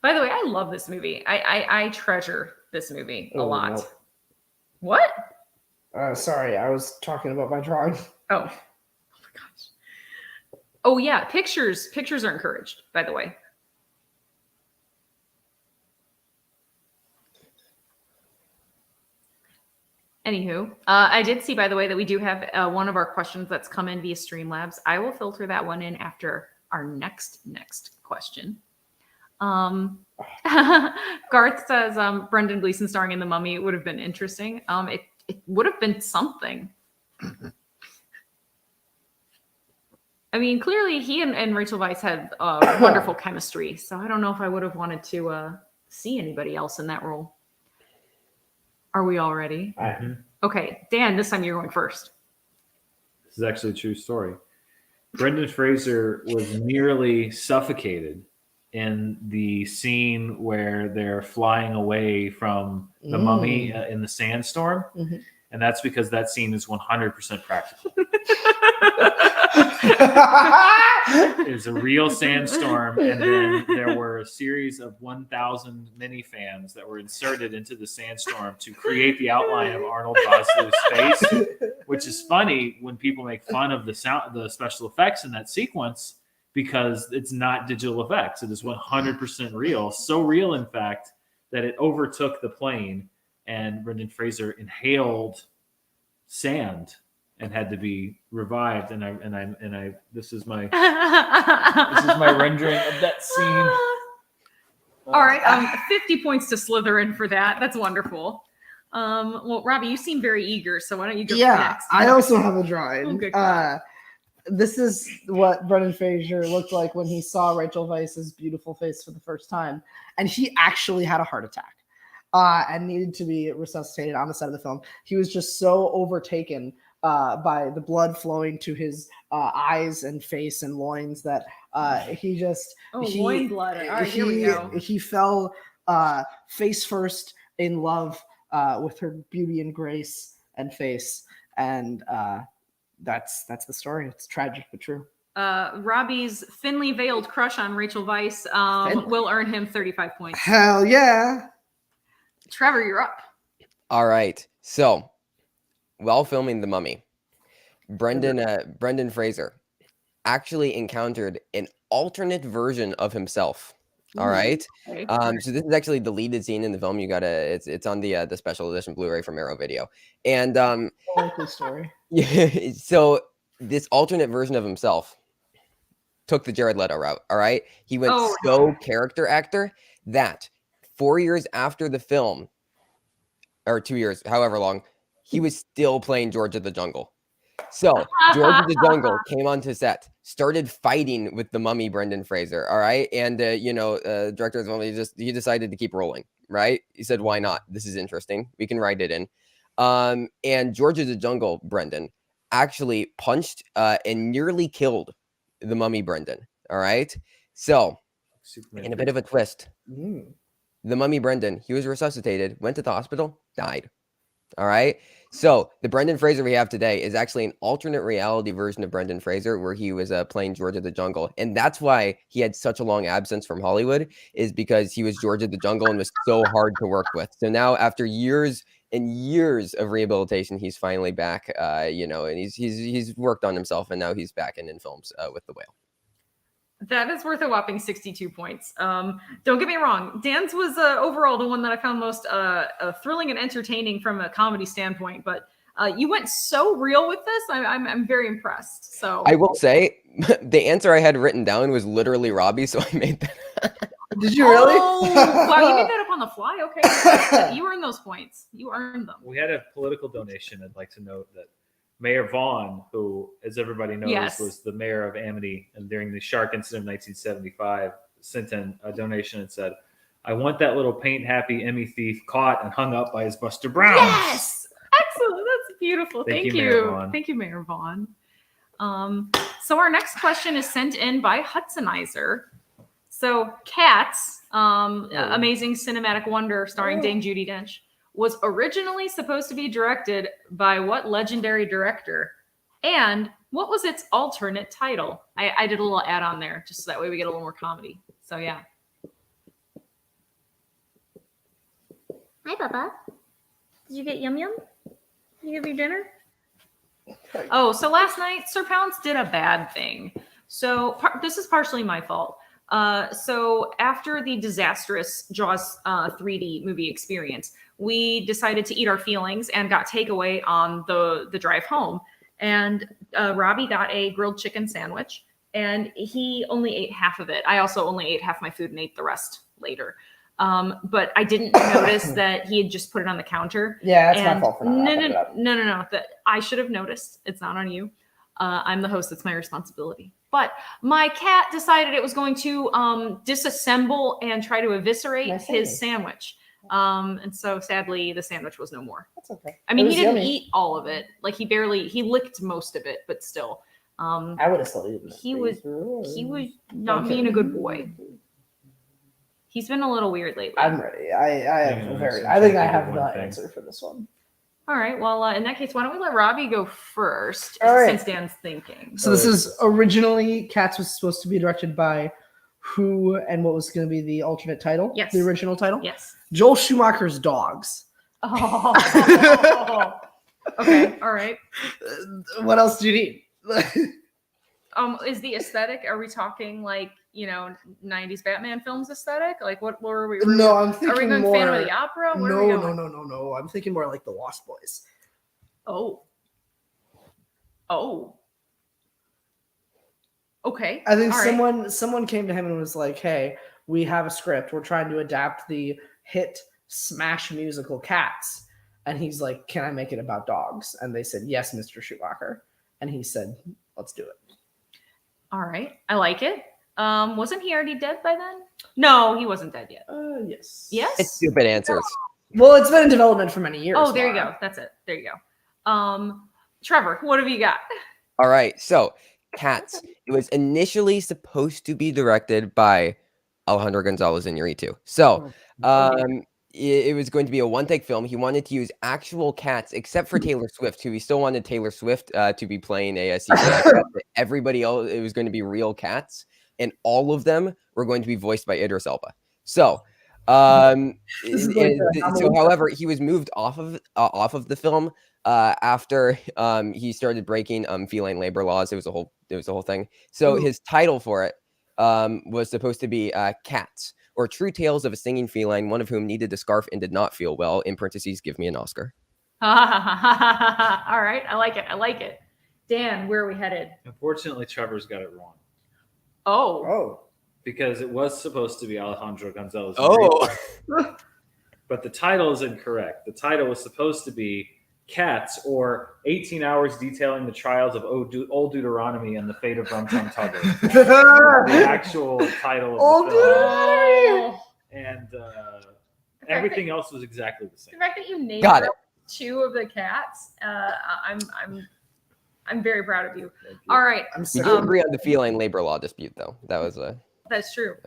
By the way, I love this movie. I treasure this movie a lot.
No.
What?
Sorry, I was talking about my drawing.
Oh my gosh. Oh yeah, pictures are encouraged, by the way. Anywho, I did see, by the way, that we do have one of our questions that's come in via Streamlabs. I will filter that one in after our next question. Garth says Brendan Gleeson starring in The Mummy would have been interesting. It would have been something. I mean, clearly he and Rachel Weisz had wonderful chemistry, so I don't know if I would have wanted to see anybody else in that role. Are we all ready? Okay, Dan, this time you're going first.
This is actually a true story. Brendan Fraser was nearly suffocated in the scene where they're flying away from the mummy in the sandstorm. And that's because that scene is 100% practical. is a real sandstorm, and then there were a series of 1,000 minifans that were inserted into the sandstorm to create the outline of Arnold Vosloo's face, which is funny when people make fun of the special effects in that sequence because it's not digital effects. It is 100% real. So real, in fact, that it overtook the plane, and Brendan Fraser inhaled sand and had to be revived. And I this is my rendering of that scene.
All right, 50 points to Slytherin for that. That's wonderful. Well, Robbie, you seem very eager, so why don't you go next?
I also have a drawing.
Okay.
This is what Brendan Fraser looked like when he saw Rachel Weisz's beautiful face for the first time, and he actually had a heart attack and needed to be resuscitated on the set of the film. He was just so overtaken by the blood flowing to his eyes and face and loins that he
loin blood. All right, here we go.
He fell face first in love with her beauty and grace and face, and that's the story. It's tragic but true.
Robbie's thinly veiled crush on Rachel Weisz will earn him 35 points.
Hell yeah.
Trevor, you're up.
All right. So, while filming The Mummy, Brendan Fraser actually encountered an alternate version of himself. All right.
Okay.
So this is actually the deleted scene in the film. You gotta, it's on the special edition Blu-ray from Arrow Video, and
Likely story.
yeah. So this alternate version of himself took the Jared Leto route. All right. He went character actor that 4 years after the film, or 2 years, however long, he was still playing George of the Jungle. So George of the Jungle came onto set, started fighting with the Mummy, Brendan Fraser. All right. And, director of the Mummy, he decided to keep rolling. Right. He said, why not? This is interesting. We can write it in. And George of the Jungle, Brendan, actually punched and nearly killed the Mummy, Brendan. All right. So
Superman
in a bit of a twist, the Mummy, Brendan, he was resuscitated, went to the hospital, died. All right. So the Brendan Fraser we have today is actually an alternate reality version of Brendan Fraser where he was playing George of the Jungle. And that's why he had such a long absence from Hollywood, is because he was George of the Jungle and was so hard to work with. So now after years and years of rehabilitation, he's finally back, and he's worked on himself, and now he's back in films with The Whale.
That is worth a whopping 62 points. Don't get me wrong. Dan's was overall the one that I found most thrilling and entertaining from a comedy standpoint. But you went so real with this. I'm very impressed. So
I will say the answer I had written down was literally Robbie, so I made that.
Did you really?
Oh, wow, you made that up on the fly. Okay, you earned those points. You earned them.
We had a political donation. I'd like to note that Mayor Vaughn, who, as everybody knows, was the mayor of Amity, and during the shark incident of 1975, sent in a donation and said, "I want that little paint-happy Emmy thief caught and hung up by his Buster Brown."
Yes, excellent. That's beautiful. Thank you.
Mayor Vaughn.
Thank you, Mayor Vaughn. So our next question is sent in by Hudsonizer. So Cats, amazing cinematic wonder starring Dame Judi Dench, was originally supposed to be directed by what legendary director? And what was its alternate title? I did a little add-on there, just so that way we get a little more comedy. So yeah. Hi, Papa. Did you get Yum Yum? Did you have your dinner? Oh, so last night, Sir Pounce did a bad thing. So this is partially my fault. So after the disastrous Jaws 3D movie experience, we decided to eat our feelings and got takeaway on the drive home. And Robbie got a grilled chicken sandwich, and he only ate half of it. I also only ate half my food and ate the rest later. But I didn't notice that he had just put it on the counter.
Yeah, that's my fault for not
No. That I should have noticed. It's not on you. I'm the host. It's my responsibility. But my cat decided it was going to disassemble and try to eviscerate his sandwich. And so sadly, the sandwich was no more.
That's okay.
I mean, he didn't eat all of it. Like he licked most of it, but still.
I would have still eaten it.
He was not being a good boy. He's been a little weird lately.
I'm ready. I think I have the answer for this one.
All right. Well, in that case, why don't we let Robbie go first,
All right.
since Dan's thinking.
So this is originally Cats was supposed to be directed by who, and what was going to be the alternate title?
Yes.
The original title?
Yes.
Joel Schumacher's Dogs.
Oh. Okay. All right.
What else do you need?
Is the aesthetic? Are we talking like 90s Batman films aesthetic? Like what were we?
No, I'm
Are we
thinking
going
more.
Phantom of the Opera? Where are we going?
No. I'm thinking more like the Lost Boys.
Oh. Okay.
I think
All right.
someone came to him and was like, "Hey, we have a script. We're trying to adapt the hit smash musical Cats." And he's like, "Can I make it about dogs?" And they said, "Yes, Mr. Schumacher." And he said, "Let's do it."
All right. I like it. Wasn't he already dead by then? No, he wasn't dead yet.
Yes.
Yes.
It's stupid answers.
Well, it's been in development for many years.
Oh, there you
Laura.
go. That's it. There you go. Trevor, what have you got?
All right, so Cats. It was initially supposed to be directed by Alejandro Gonzalez Iñárritu. So, it was going to be a one-take film. He wanted to use actual cats, except for Taylor Swift, who he still wanted Taylor Swift to be playing a CGI cat. But everybody else, it was going to be real cats, and all of them were going to be voiced by Idris Elba. So, however, he was moved off of the film after he started breaking feline labor laws. It was a whole thing. So his title for it was supposed to be Cats, or True Tales of a Singing Feline, one of whom needed a scarf and did not feel well. In parentheses, give me an Oscar.
All right. I like it. Dan, where are we headed?
Unfortunately, Trevor's got it wrong.
Oh.
Because it was supposed to be Alejandro Gonzalez. But the title is incorrect. The title was supposed to be Cats, or 18 Hours Detailing the Trials of Old Deuteronomy and the Fate of Rum Tum Tugger. The actual title of the film. And everything else was exactly the same.
The fact that you named
Got it.
two of the cats, I'm very proud of you. All right.
We do agree on the feline labor law dispute, though. That was
That's true.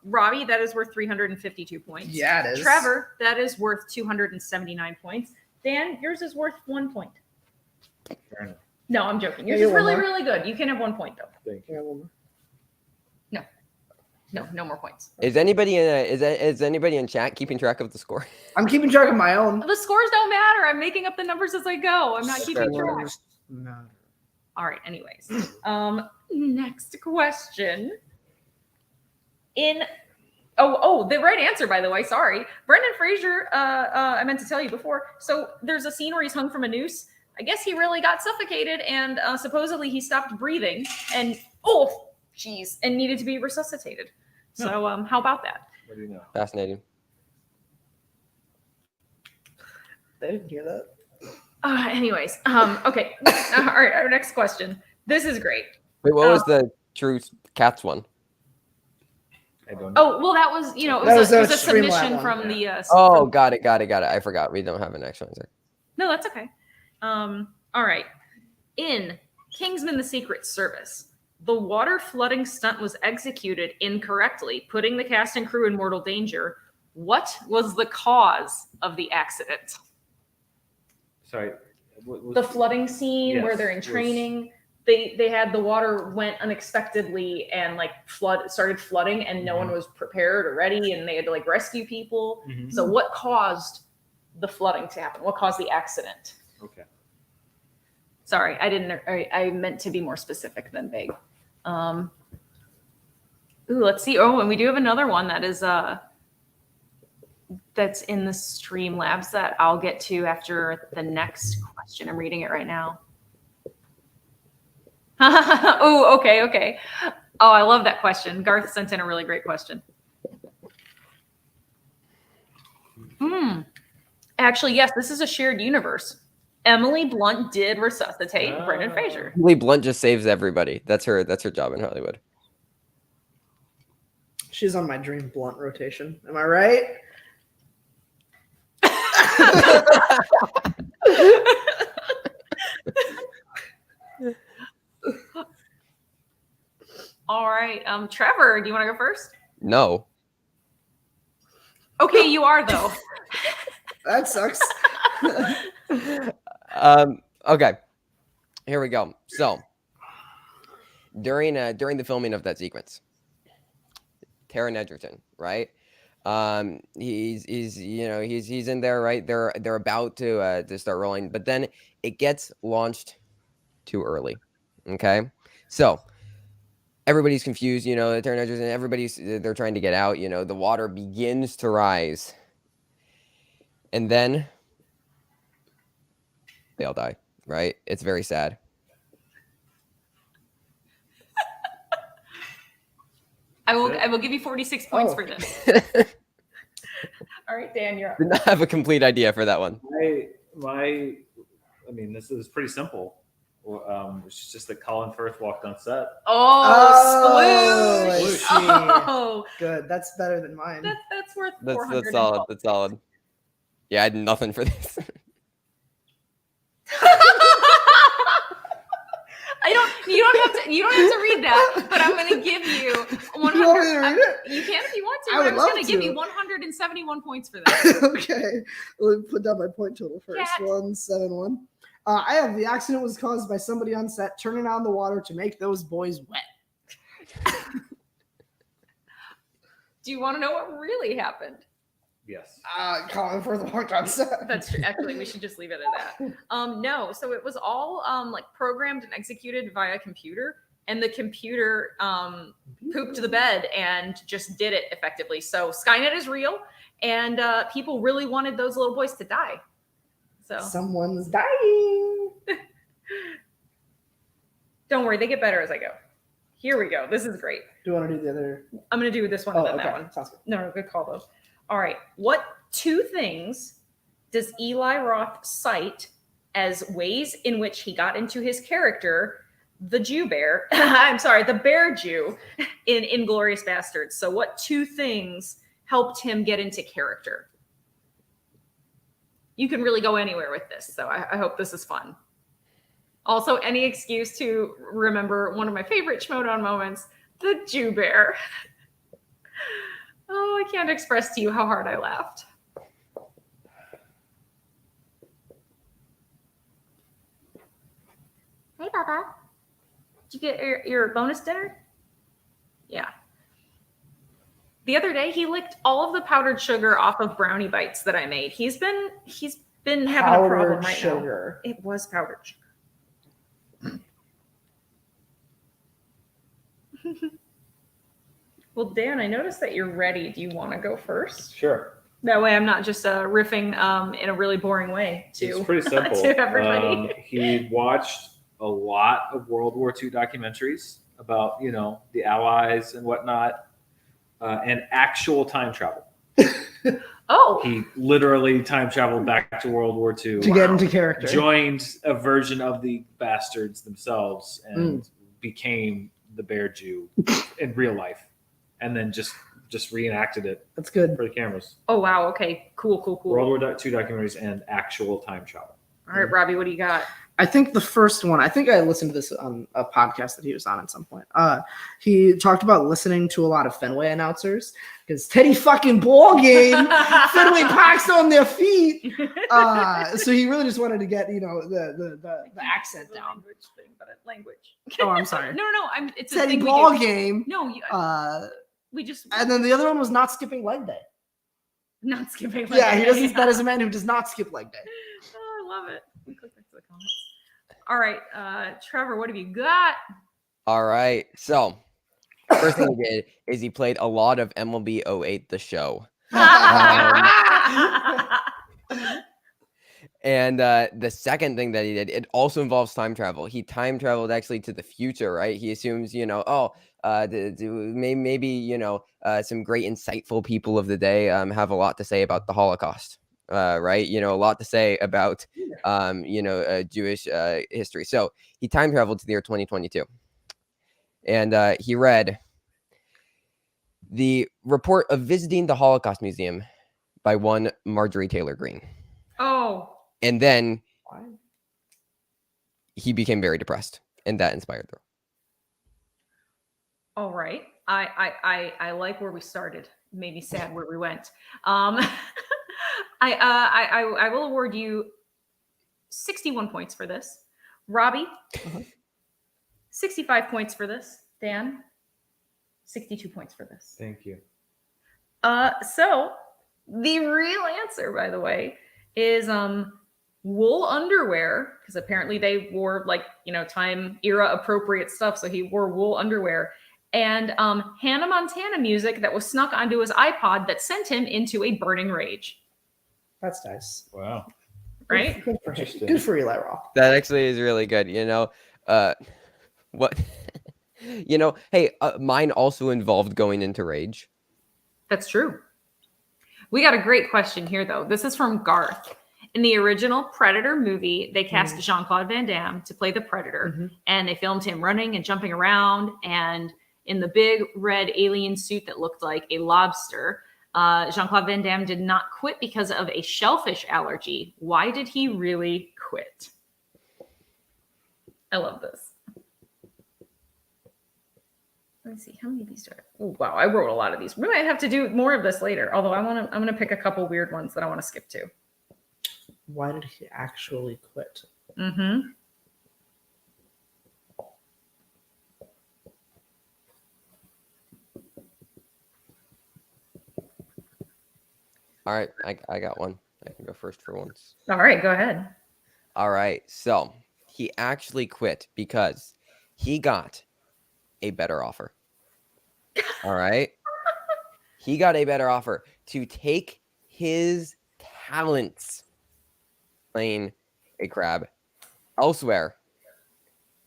Robbie, that is worth 352 points.
Yeah, it is.
Trevor, that is worth 279 points. Dan, yours is worth 1 point.
Fair enough.
No, I'm joking. Yours
Yeah,
is
one
really,
more.
really good. You can have 1 point though.
Thank you.
No more points.
Is anybody in chat keeping track of the score?
I'm keeping track of my own.
The scores don't matter. I'm making up the numbers as I go. I'm not keeping track.
No.
All right. Anyways, next question. The right answer, by the way. Sorry, Brendan Fraser. I meant to tell you before. So there's a scene where he's hung from a noose. I guess he really got suffocated, and supposedly he stopped breathing, and and needed to be resuscitated. So how about that?
What do you know?
Fascinating.
They didn't hear that.
Anyways, okay. All right, our next question. This is great.
Wait, what was the True Cats one?
I don't know.
Oh, well, that was, it
That
was
was
a
the Streamlab
submission
one,
from the.
Oh, got it. I forgot. We don't have an actual answer.
No, that's okay. All right. In Kingsman: The Secret Service, the water flooding stunt was executed incorrectly, putting the cast and crew in mortal danger. What was the cause of the accident?
Sorry.
The flooding scene where
Yes,
they're in
was-
training. They had the water went unexpectedly and started flooding, and no one was prepared or ready, and they had to rescue people.
Mhm.
So what caused the flooding to happen? What caused the accident?
Okay.
Sorry, I meant to be more specific than vague. Let's see. Oh, and we do have another one that is that's in the Streamlabs that I'll get to after the next question. I'm reading it right now. Oh, okay. Oh, I love that question. Garth sent in a really great question. Actually, yes, this is a shared universe. Emily Blunt did resuscitate Brendan Fraser.
Emily Blunt just saves everybody. That's her job in Hollywood.
She's on my dream Blunt rotation. Am I right?
All right. Trevor, do you want to go first?
No.
Okay, you are though.
That sucks.
Okay, here we go. So during the filming of that sequence, Taron Egerton, right? He's in there, right? They're about to start rolling, but then it gets launched too early. Okay, so everybody's confused. Taron Egerton, they're trying to get out. The water begins to rise, and then they all die. Right? It's very sad.
I will give you 46 points for this. All right, Dan, you're up.
Did not have a complete idea for that one.
This is pretty simple. It's just that Colin Firth walked on set.
Oh, sploosh!
Oh, good. That's better than mine.
That's worth.
That's solid. That's solid. Yeah, I had nothing for this.
You don't have to read that, but I'm going to give you 100.
You want me to read it?
You can if you want to.
I would
I'm
love
going to give you 171 points for that.
Okay. Let me put down my point total first.
Cat.
171. I have the accident was caused by somebody on set turning on the water to make those boys wet.
Do you want to know what really happened?
Yes.
Colin Firth walked on set.
That's true. Actually, we should just leave it at that. No, so it was all programmed and executed via computer, and the computer pooped the bed and just did it effectively. So Skynet is real, and people really wanted those little boys to die. So
Someone's dying.
Don't worry, they get better as I go. Here we go. This is great.
Do you want to do the other?
I'm going to do this one and then that one.
Sounds good.
No, good call though. All right. What two things does Eli Roth cite as ways in which he got into his character, the Jew Bear? I'm sorry, the Bear Jew in Inglourious Bastards. So what two things helped him get into character? You can really go anywhere with this. So I hope this is fun. Also, any excuse to remember one of my favorite Schmodown moments, the Jew Bear. Oh, I can't express to you how hard I laughed. Hey, Papa. Did you get your bonus dinner? Yeah. The other day, he licked all of the powdered sugar off of brownie bites that I made. He's been having a problem right
sugar.
now. It was powdered sugar. Well, Dan, I noticed that you're ready. Do you want to go first?
Sure.
That way I'm not just riffing in a really boring way
It's pretty simple.
to everybody.
He watched a lot of World War II documentaries about, the Allies and whatnot, and actual time travel.
Oh.
He literally time traveled back to World War II.
To get into character.
Joined a version of the bastards themselves and became the Bear Jew in real life. And then just reenacted it.
That's good
for the cameras.
Oh, wow. Okay. Cool.
World War II documentaries and actual time travel.
All right, Robbie, what do you got?
I think the first one, I think I listened to this on a podcast that he was on at some point. He talked about listening to a lot of Fenway announcers because Teddy fucking ball game, Fenway Park's on their feet. So he really just wanted to get, the accent down.
Language thing, but language.
Oh, I'm sorry.
No. It's
Teddy
a thing
ball
we do.
game.
No, we just
And then the other one was not skipping leg day.
not skipping.
Yeah, he does that as a man who does not skip leg day.
Oh, I love it. Let me click back to the comments. All right, Trevor, what have you got?
All right. So, first thing he did is he played a lot of MLB 08 The Show. And the second thing that he did, it also involves time travel. He time traveled actually to the future, right? He assumes, maybe, some great insightful people of the day have a lot to say about the Holocaust. Right? A lot to say about, Jewish history. So he time traveled to the year 2022. And he read the report of visiting the Holocaust Museum by one Marjorie Taylor Greene.
Oh.
And then he became very depressed, and that inspired them.
All right. I like where we started. Made me sad where we went. I will award you 61 points for this. Robbie, 65 points for this. Dan, 62 points for this.
Thank you.
So the real answer, by the way, is wool underwear, because apparently they wore like, time era appropriate stuff. So he wore wool underwear, and Hannah Montana music that was snuck onto his iPod that sent him into a burning rage.
That's nice.
Wow.
Right?
Good for
Interesting.
Good for Eli Roth.
That actually is really good. What? Hey, mine also involved going into rage.
That's true. We got a great question here, though. This is from Garth. In the original Predator movie, they cast Jean-Claude Van Damme to play the Predator, and they filmed him running and jumping around, and in the big red alien suit that looked like a lobster. Jean-Claude Van Damme did not quit because of a shellfish allergy. Why did he really quit? I love this. Let me see, how many of these do I? Oh wow, I wrote a lot of these. We might have to do more of this later. Although I'm gonna pick a couple weird ones that I want to skip to.
Why did he actually quit?
All right, I got one. I can go first for once.
All right, go ahead.
All right, so he actually quit because he got a better offer. All right. He got a better offer to take his talents playing a crab elsewhere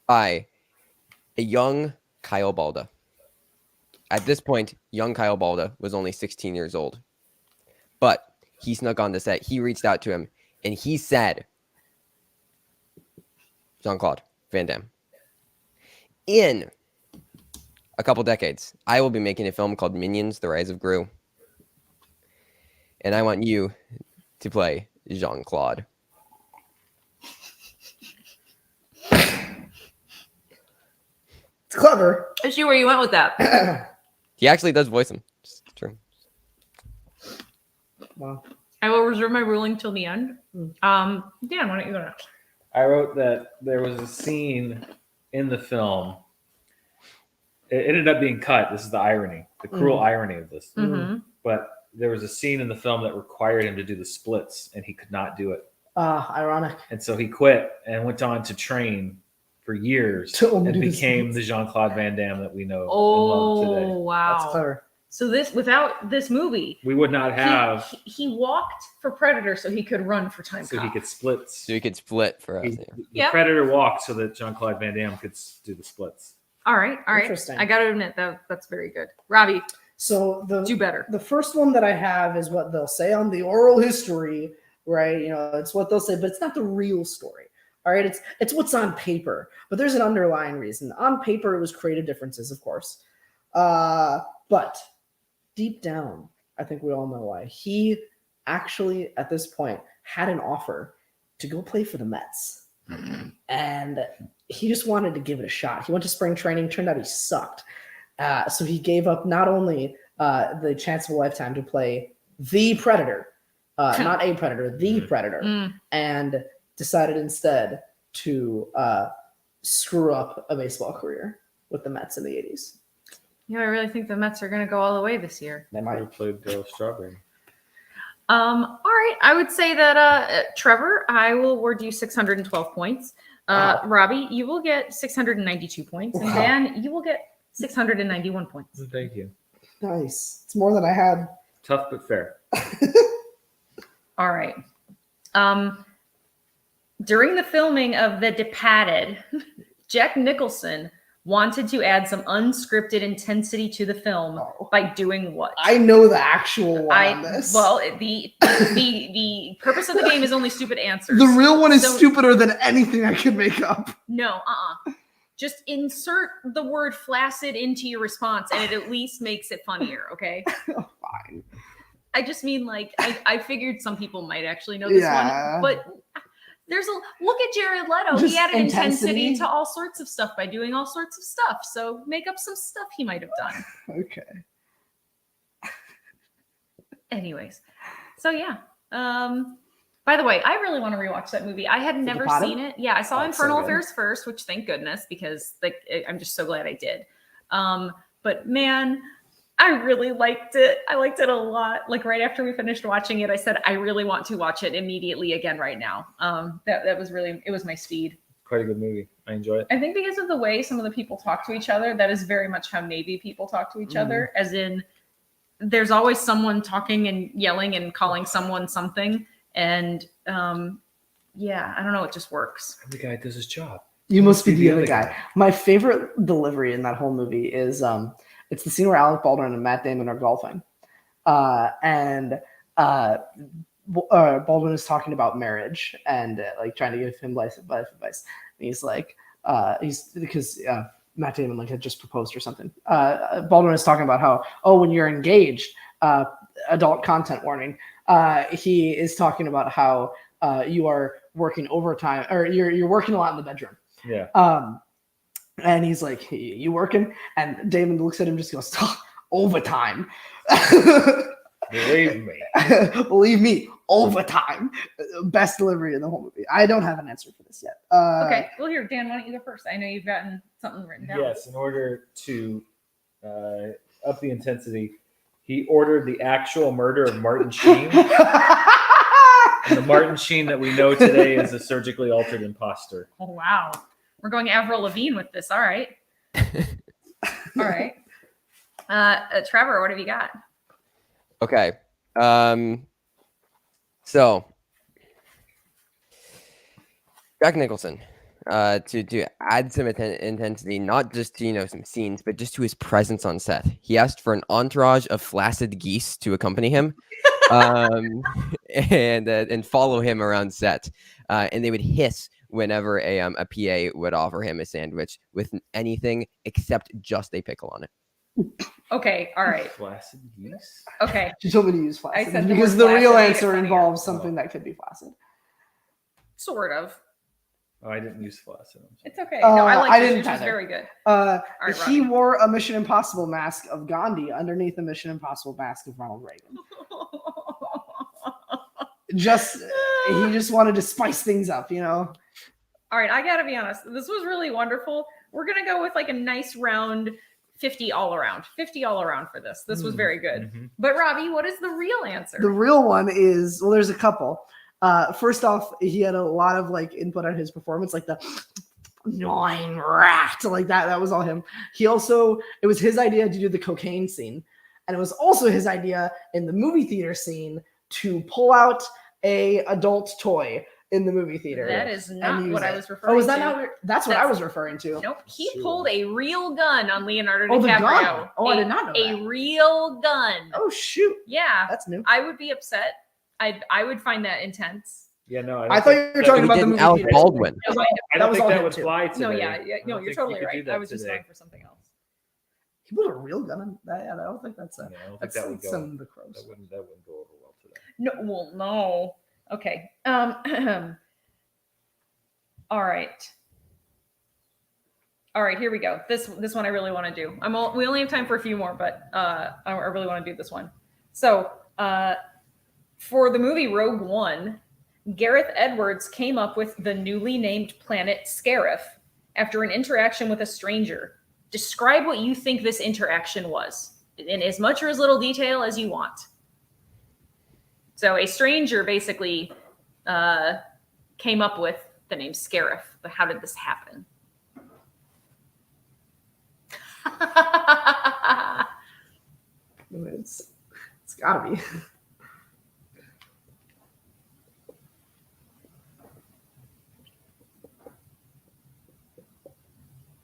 by a young Kyle Balda. At this point, young Kyle Balda was only 16 years old. But he snuck on the set. He reached out to him and he said, Jean-Claude Van Damme, in a couple decades, I will be making a film called Minions: The Rise of Gru. And I want you to play Jean-Claude.
It's clever.
I see where you went with that.
He actually does voice him. It's true.
Wow.
I will reserve my ruling till the end. Dan, why don't you go next?
I wrote that there was a scene in the film. It ended up being cut. This is the irony, the cruel irony of this. But there was a scene in the film that required him to do the splits, and he could not do it.
Ironic.
And so he quit and went on to train for years and became the Jean-Claude Van Damme that we know and love today.
Oh, wow.
That's clever.
So without this movie,
We would not have,
he walked for Predator so he could run for Time
so
Cop.
he could split.
So you could split for us.
The Predator walked so that Jean-Claude Van Damme could do the splits.
All right.
Interesting.
I got to admit that's very good. Robbie,
So
do better.
the first one that I have is what they'll say on the oral history, right? It's what they'll say, but it's not the real story. All right, it's what's on paper, but there's an underlying reason. On paper, it was creative differences, of course, but deep down, I think we all know why. He actually, at this point, had an offer to go play for the Mets, and he just wanted to give it a shot. He went to spring training. Turned out he sucked, so he gave up not only the chance of a lifetime to play the Predator, not a Predator, the Predator, and decided instead to screw up a baseball career with the Mets in the 80s.
Yeah, I really think the Mets are going to go all the way this year.
They
I
might.
played Strawberry.
All right. I would say that Trevor, I will award you 612 points.
Wow.
Robbie, you will get 692 points. And
Wow.
Dan, you will get 691 points.
Thank you.
Nice. It's more than I had.
Tough but fair.
All right. During the filming of The Departed, Jack Nicholson wanted to add some unscripted intensity to the film by doing what?
I know the actual one on this.
Well, the purpose of the game is only stupid answers.
The real one is
So-
stupider than anything I could make up.
No, just insert the word flaccid into your response and it at least makes it funnier, okay?
Fine.
I just mean like I figured some people might actually know this one, but there's look at Jared Leto.
Just
He added intensity
intensity.
to all sorts of stuff by doing all sorts of stuff. So make up some stuff he might have done.
Okay.
Anyways, so yeah. By the way, I really want to rewatch that movie. I had never
Departed?
seen it. Yeah, I saw
Oh, it's so
Infernal
good.
Affairs first, which thank goodness, because like I'm just so glad I did. But man, I really liked it. I liked it a lot. Like right after we finished watching it, I said I really want to watch it immediately again right now. That was really, it was my speed.
Quite a good movie. I enjoy it.
I think because of the way some of the people talk to each other, that is very much how Navy people talk to each other. As in, there's always someone talking and yelling and calling someone something. And yeah, I don't know. It just works.
The guy does his job.
You must be the other guy. My favorite delivery in that whole movie is it's the scene where Alec Baldwin and Matt Damon are golfing, and Baldwin is talking about marriage and like trying to give him life advice. And he's like, because Matt Damon like had just proposed or something. Baldwin is talking about how, when you're engaged, adult content warning. He is talking about how you are working overtime, or you're working a lot in the bedroom.
Yeah.
And he's like, you working? And Damon looks at him and just goes, overtime.
Believe me.
Believe me, overtime. Best delivery in the whole movie. I don't have an answer for this yet.
Okay. Well, here, Dan, why don't you go first? I know you've gotten something written down.
Yes, in order to up the intensity, he ordered the actual murder of Martin Sheen. And the Martin Sheen that we know today is a surgically altered imposter.
Oh, wow. We're going Avril Lavigne with this. All right. All right. Trevor, what have you got?
Okay. So Jack Nicholson, to add some intensity, not just to some scenes, but just to his presence on set. He asked for an entourage of flaccid geese to accompany him, and follow him around set, and they would hiss whenever a PA would offer him a sandwich with anything except just a pickle on it.
Okay. All right.
Flaccid geese?
Okay.
She told me to use
I
flaccid
said the
because
word
the real
flaccid made it
answer
funnier.
involves something that could be flaccid.
Sort of.
Oh, I didn't use flaccid. I'm sorry.
It's okay. No, I like
I
it.
didn't
Which was
either.
very good.
He
Robbie.
wore a Mission Impossible mask of Gandhi underneath the Mission Impossible mask of Ronald Reagan. He just wanted to spice things up,
All right, I gotta be honest. This was really wonderful. We're gonna go with like a nice round 50 all around. 50 all around for this. This was very good.
Mhm.
But Robbie, what is the real answer?
The real one is, well, there's a couple. First off, he had a lot of like input on his performance, like the gnawing rat, like that. That was all him. It was his idea to do the cocaine scene, and it was also his idea in the movie theater scene to pull out a adult toy in the movie theater.
That is not
use
what I
it.
was referring to.
Oh, is that not? That's what I
That's-
was referring to.
Nope. He
Sure.
pulled a real gun on Leonardo
Oh, the
DiCaprio.
gun. Oh, I did not know
A
that.
real gun.
Oh shoot,
Yeah.
that's new.
I would be upset. I would find that intense.
Yeah, no.
I thought you were talking
He
about the
didn't
movie
Alec
theater.
Baldwin.
No,
I
That
don't
was
think
all
that
him
would
too.
fly today.
no,
I
no,
don't
you're
think you
totally
could do
right.
that
I was just
today.
going for something else.
He put a real gun in that. Yeah, I don't think that's
Yeah, I don't think
that's
that would go.
some of the crows.
That wouldn't go over well today.
No, well, no. Okay. All right. All right, here we go. This one I really want to do. We only have time for a few more, but I really want to do this one. So, for the movie Rogue One, Gareth Edwards came up with the newly named planet Scarif after an interaction with a stranger. Describe what you think this interaction was in as much or as little detail as you want. So a stranger basically came up with the name Scarif. But how did this happen?
It's gotta be.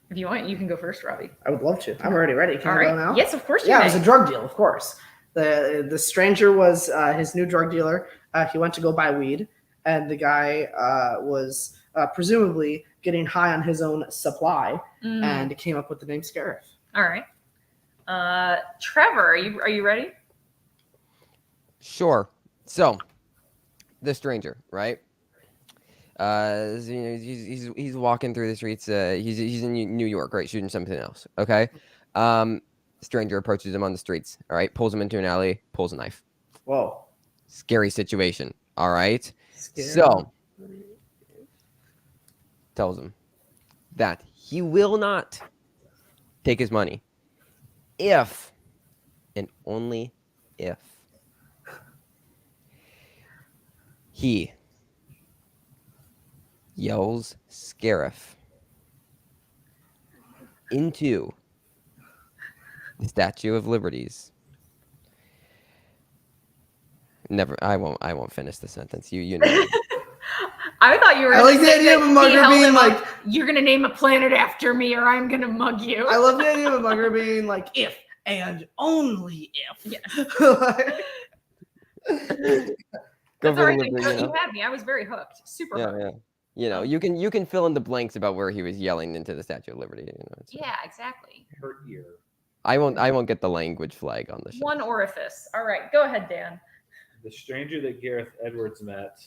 If you want, you can go first, Robbie.
I would love to. I'm already ready. Can
All
I
right.
go now?
Yes, of course you
Yeah, it
may.
was a drug deal, of course. The stranger was his new drug dealer. He went to go buy weed, and the guy was presumably getting high on his own supply, and came up with the name Scarif.
All right. Trevor, are you ready?
Sure. So, the stranger, right? He's walking through the streets. He's in New York, right, shooting something else. Okay. Stranger approaches him on the streets. All right, pulls him into an alley, pulls a knife.
Whoa.
Scary situation. All right. So tells him that he will not take his money if and only if he yells Scarif into the Statue of Liberties. Never. I won't finish the sentence. You know.
I thought you were.
I like the idea of a mugger being like,
"You're gonna name a planet after me, or I'm gonna mug you."
I love the idea of a mugger being like, if and only if.
Yes.
Go
That's
for
all right.
the liberty,
You had me. I was very hooked. Super hooked.
Yeah. You know, you can fill in the blanks about where he was yelling into the Statue of Liberty. You know,
Yeah, exactly.
Hurt ear.
I won't get the language flag on the show.
One orifice. All right, go ahead, Dan.
The stranger that Gareth Edwards met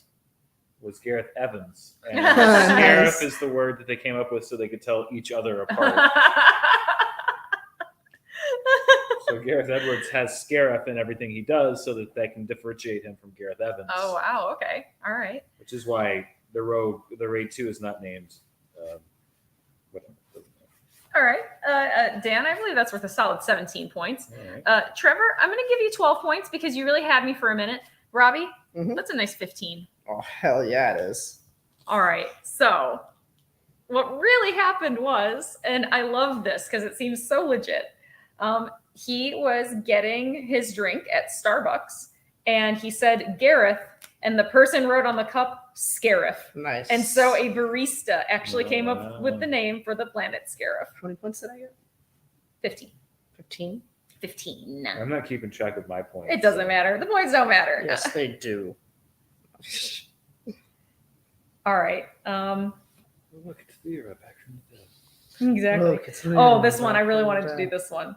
was Gareth Evans. And
Nice.
Scarif is the word that they came up with so they could tell each other apart. So Gareth Edwards has Scarif in everything he does so that can differentiate him from Gareth Evans.
Oh, wow. Okay. All right.
Which is why the Raid 2 is not named whatever.
All right. Dan, I believe that's worth a solid 17 points.
All right.
Trevor, I'm going to give you 12 points because you really had me for a minute. Robbie,
Mhm.
that's a nice 15.
Oh, hell yeah, it is.
All right. So what really happened was, and I love this because it seems so legit. He was getting his drink at Starbucks and he said Gareth, and the person wrote on the cup Scarif.
Nice.
And so a barista actually came up with the name for the planet Scarif.
How many points did I get?
15.
15?
15.
I'm not keeping track of my points.
It doesn't matter. The points don't matter.
Yes, they do.
All right.
Look, it's Theora back from the dead.
Exactly.
Look, it's
Oh, this one. I really wanted to do this one.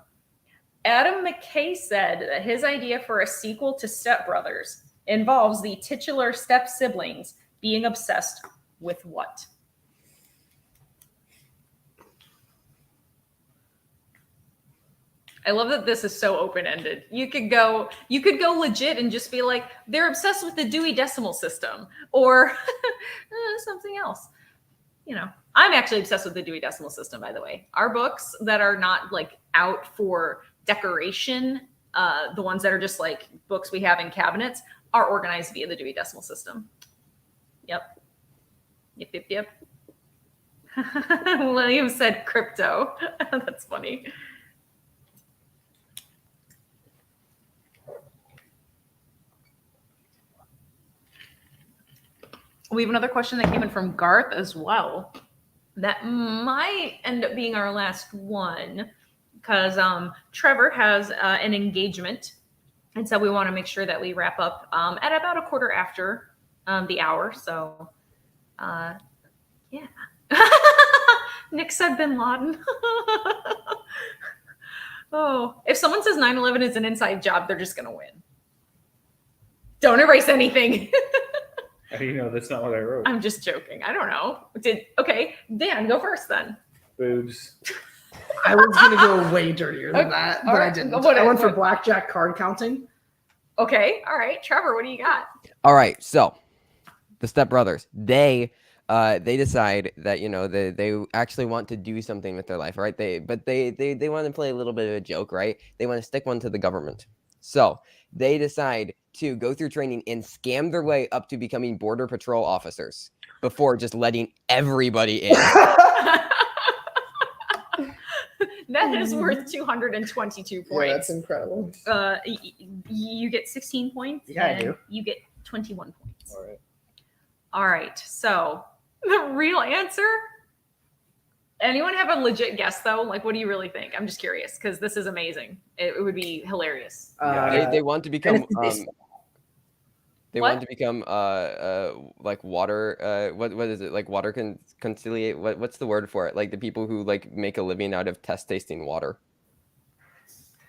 Adam McKay said that his idea for a sequel to Step Brothers involves the titular step siblings being obsessed with what? I love that this is so open-ended. You could go legit and just be like, they're obsessed with the Dewey Decimal System or something else. You know, I'm actually obsessed with the Dewey Decimal System, by the way. Our books that are not like out for decoration, the ones that are just like books we have in cabinets, are organized via the Dewey Decimal System. Yep. Yep. William said crypto. That's funny. We have another question that came in from Garth as well. That might end up being our last one because Trevor has an engagement. And so we want to make sure that we wrap up at about a quarter after the hour. So, yeah. Nick said Bin Laden. Oh, if someone says 9/11 is an inside job, they're just going to win. Don't erase anything.
How do you know that's not what I wrote?
I'm just joking. I don't know. Okay, Dan, go first then.
Boobs.
I was going to go way dirtier than that, but I didn't. I went for blackjack card counting.
Okay, all right. Trevor, what do you got?
All right, so the Step Brothers, they decide that, you know, they actually want to do something with their life, right? They want to play a little bit of a joke, right? They want to stick one to the government. So they decide to go through training and scam their way up to becoming border patrol officers before just letting everybody in.
That is worth 222 points.
Yeah, that's incredible.
You get 16 points.
Yeah, I
and
do.
You get 21 points.
All right.
All right. So the real answer. Anyone have a legit guess though? Like, what do you really think? I'm just curious because this is amazing. It would be hilarious.
They want to become they
What?
want to become like water what is it, like water conciliate, what's the word for it, like the people who like make a living out of test tasting water?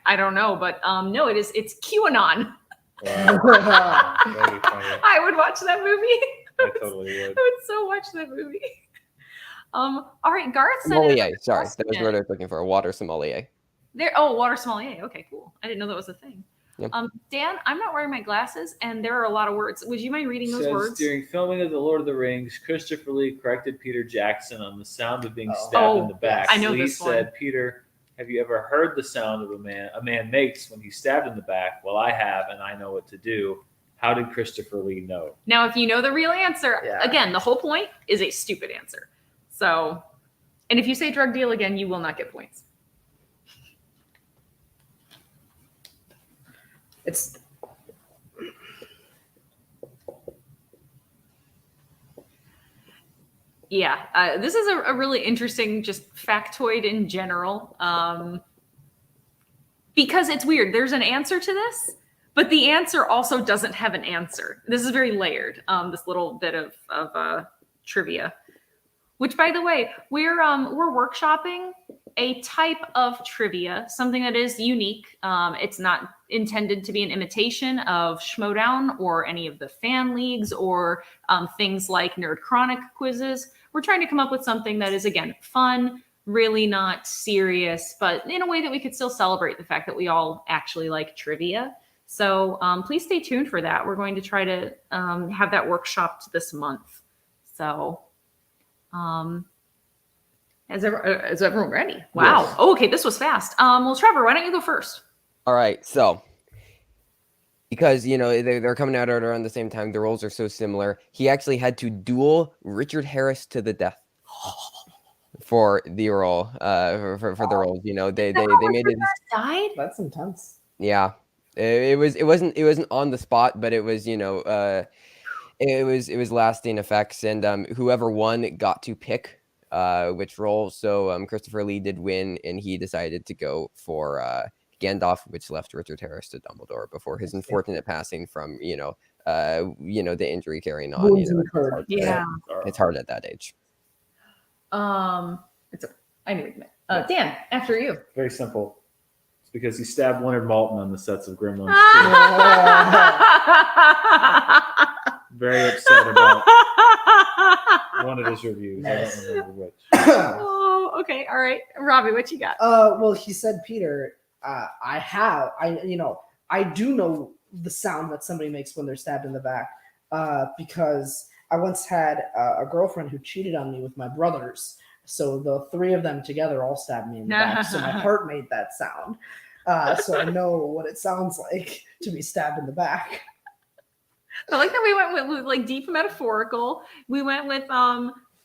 I don't know, but no, it's QAnon.
Wow. That'd be funny.
I would watch that movie.
I totally would.
I would so watch that movie. All right, Garth said
Sommelier, sorry, that was the word I was looking for. Water sommelier.
water sommelier. Okay, cool. I didn't know that was a thing.
Yep.
Dan, I'm not wearing my glasses, and there are a lot of words. Would you mind reading those
Says,
words?
during filming of The Lord of the Rings, Christopher Lee corrected Peter Jackson on the sound of being stabbed in the back.
I know
Lee
this
said,
one.
Peter, have you ever heard the sound of a man makes when he's stabbed in the back? Well, I have, and I know what to do. How did Christopher Lee know?
Now, if you know the real answer,
Yeah.
again, the whole point is a stupid answer. So, and if you say drug deal again, you will not get points.
It's
Yeah, this is a really interesting just factoid in general, because it's weird. There's an answer to this, but the answer also doesn't have an answer. This is very layered, this little bit of trivia, which, by the way, we're workshopping a type of trivia, something that is unique. It's not intended to be an imitation of Schmodown or any of the fan leagues or things like Nerd Chronic quizzes. We're trying to come up with something that is, again, fun, really not serious, but in a way that we could still celebrate the fact that we all actually like trivia. So please stay tuned for that. We're going to try to have that workshopped this month. So is everyone ready? Wow.
Yes.
Oh, okay, this was fast. Well, Trevor, why don't you go first?
All right, so because they're coming out around the same time, the roles are so similar. He actually had to duel Richard Harris to the death for the role. For the roles, they made it.
Died?
that's intense.
Yeah, it wasn't on the spot, but it was it was lasting effects, and whoever won got to pick which role. So Christopher Lee did win, and he decided to go for Gandalf, which left Richard Harris to Dumbledore before his unfortunate passing from the injury carrying on.
Wounds incurred.
Yeah.
It's hard at that age.
I knew what you meant. Dan, after you.
Very simple. It's because he stabbed Leonard Maltin on the sets of Gremlins 2. Very upset about one of his reviews.
Nice.
I don't remember which.
Oh, okay. All right. Robbie, what you got?
Well, he said, Peter, I do know the sound that somebody makes when they're stabbed in the back, because I once had a girlfriend who cheated on me with my brothers. So the three of them together all stabbed me in the back. So my heart made that sound. So I know what it sounds like to be stabbed in the back.
I like that we went with like deep metaphorical. We went with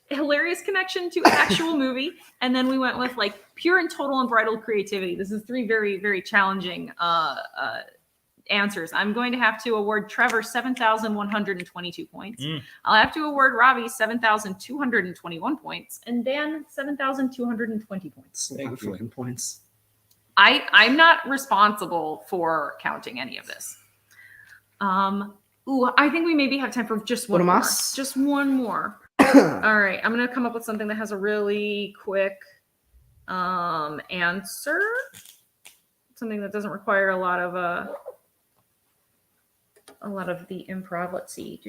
hilarious connection to actual movie, and then we went with like pure and total unbridled creativity. This is three very, very challenging answers. I'm going to have to award Trevor 7,122 points. I'll have to award Robbie 7,221 points, and Dan 7,220 points.
Thank you.
Points.
I'm not responsible for counting any of this. I think we maybe have time for just one more. Just one more. All right, I'm gonna come up with something that has a really quick answer. Something that doesn't require a lot of the improv. Let's see.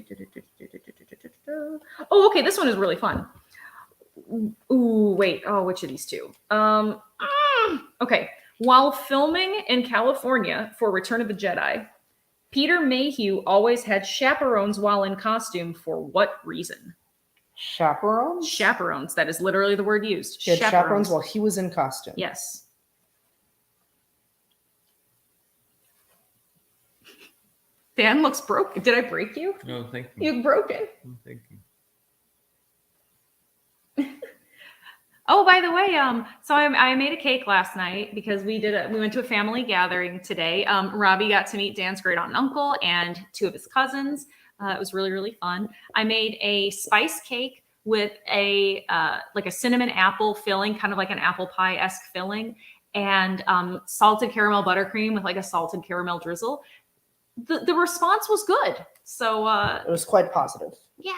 Oh, okay, this one is really fun. Ooh, wait. Oh, which of these two? Okay. While filming in California for Return of the Jedi, Peter Mayhew always had chaperones while in costume. For what reason?
Chaperones?
Chaperones. That is literally the word used.
He had chaperones while he was in costume.
Yes. Dan looks broken. Did I break you?
No, thank you.
You broken.
Thank you.
Oh, by the way, so I made a cake last night because we went to a family gathering today. Robbie got to meet Dan's great aunt and uncle and two of his cousins. It was really, really fun. I made a spice cake with a like a cinnamon apple filling, kind of like an apple pie-esque filling, and salted caramel buttercream with like a salted caramel drizzle. The response was good. So
it was quite positive.
Yeah.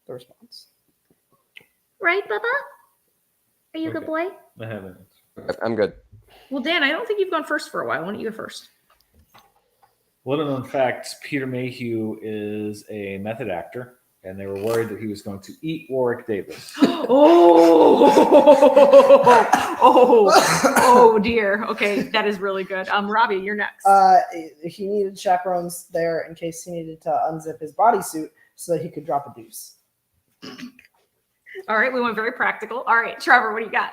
The response.
Right, Bubba? Are you a good boy?
I haven't.
I'm good.
Well, Dan, I don't think you've gone first for a while. Why don't you go first?
Little known fact, Peter Mayhew is a method actor. and they were worried that he was going to eat Warwick Davis.
Oh dear. Okay, that is really good. Robbie, you're next.
He needed chaperones there in case he needed to unzip his bodysuit so that he could drop a deuce.
All right, we went very practical. All right, Trevor, what do you got?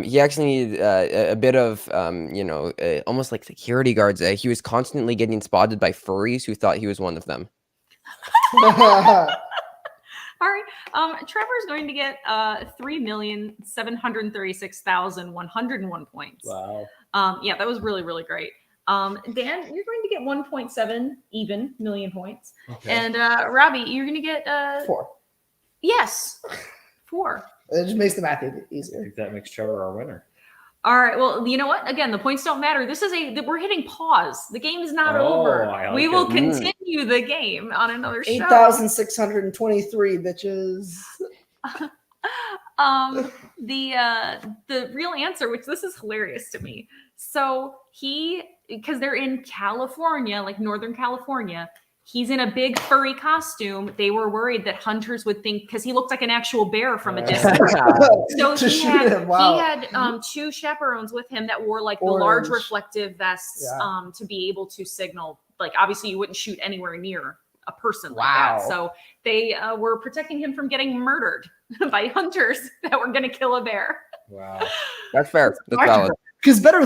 He actually needed a bit of, almost like security guards. He was constantly getting spotted by furries who thought he was one of them.
All right, Trevor's going to get 3,736,101 points.
Wow.
Yeah, that was really, really great. Dan, you're going to get 1.7 even million points.
Okay.
And Robbie, you're going to get
4.
Yes, 4.
It just makes the math
I
easier.
think that makes Trevor our winner.
All right. Well, you know what? Again, the points don't matter. We're hitting pause. The game is not over.
I like
We will
it.
continue the game on another show.
8,623 bitches.
The real answer, which this is hilarious to me. So because they're in California, like Northern California, he's in a big furry costume. They were worried that hunters would think, because he looked like an actual bear from a distance. So
To
he
shoot
had,
him, wow.
he had 2 chaperones with him that wore like the large
Orange.
reflective vests
Yeah.
to be able to signal. Like obviously you wouldn't shoot anywhere near a person like
Wow.
that. So they were protecting him from getting murdered by hunters that were going to kill a bear.
Wow.
That's fair. That's
Smart.
valid.
Because better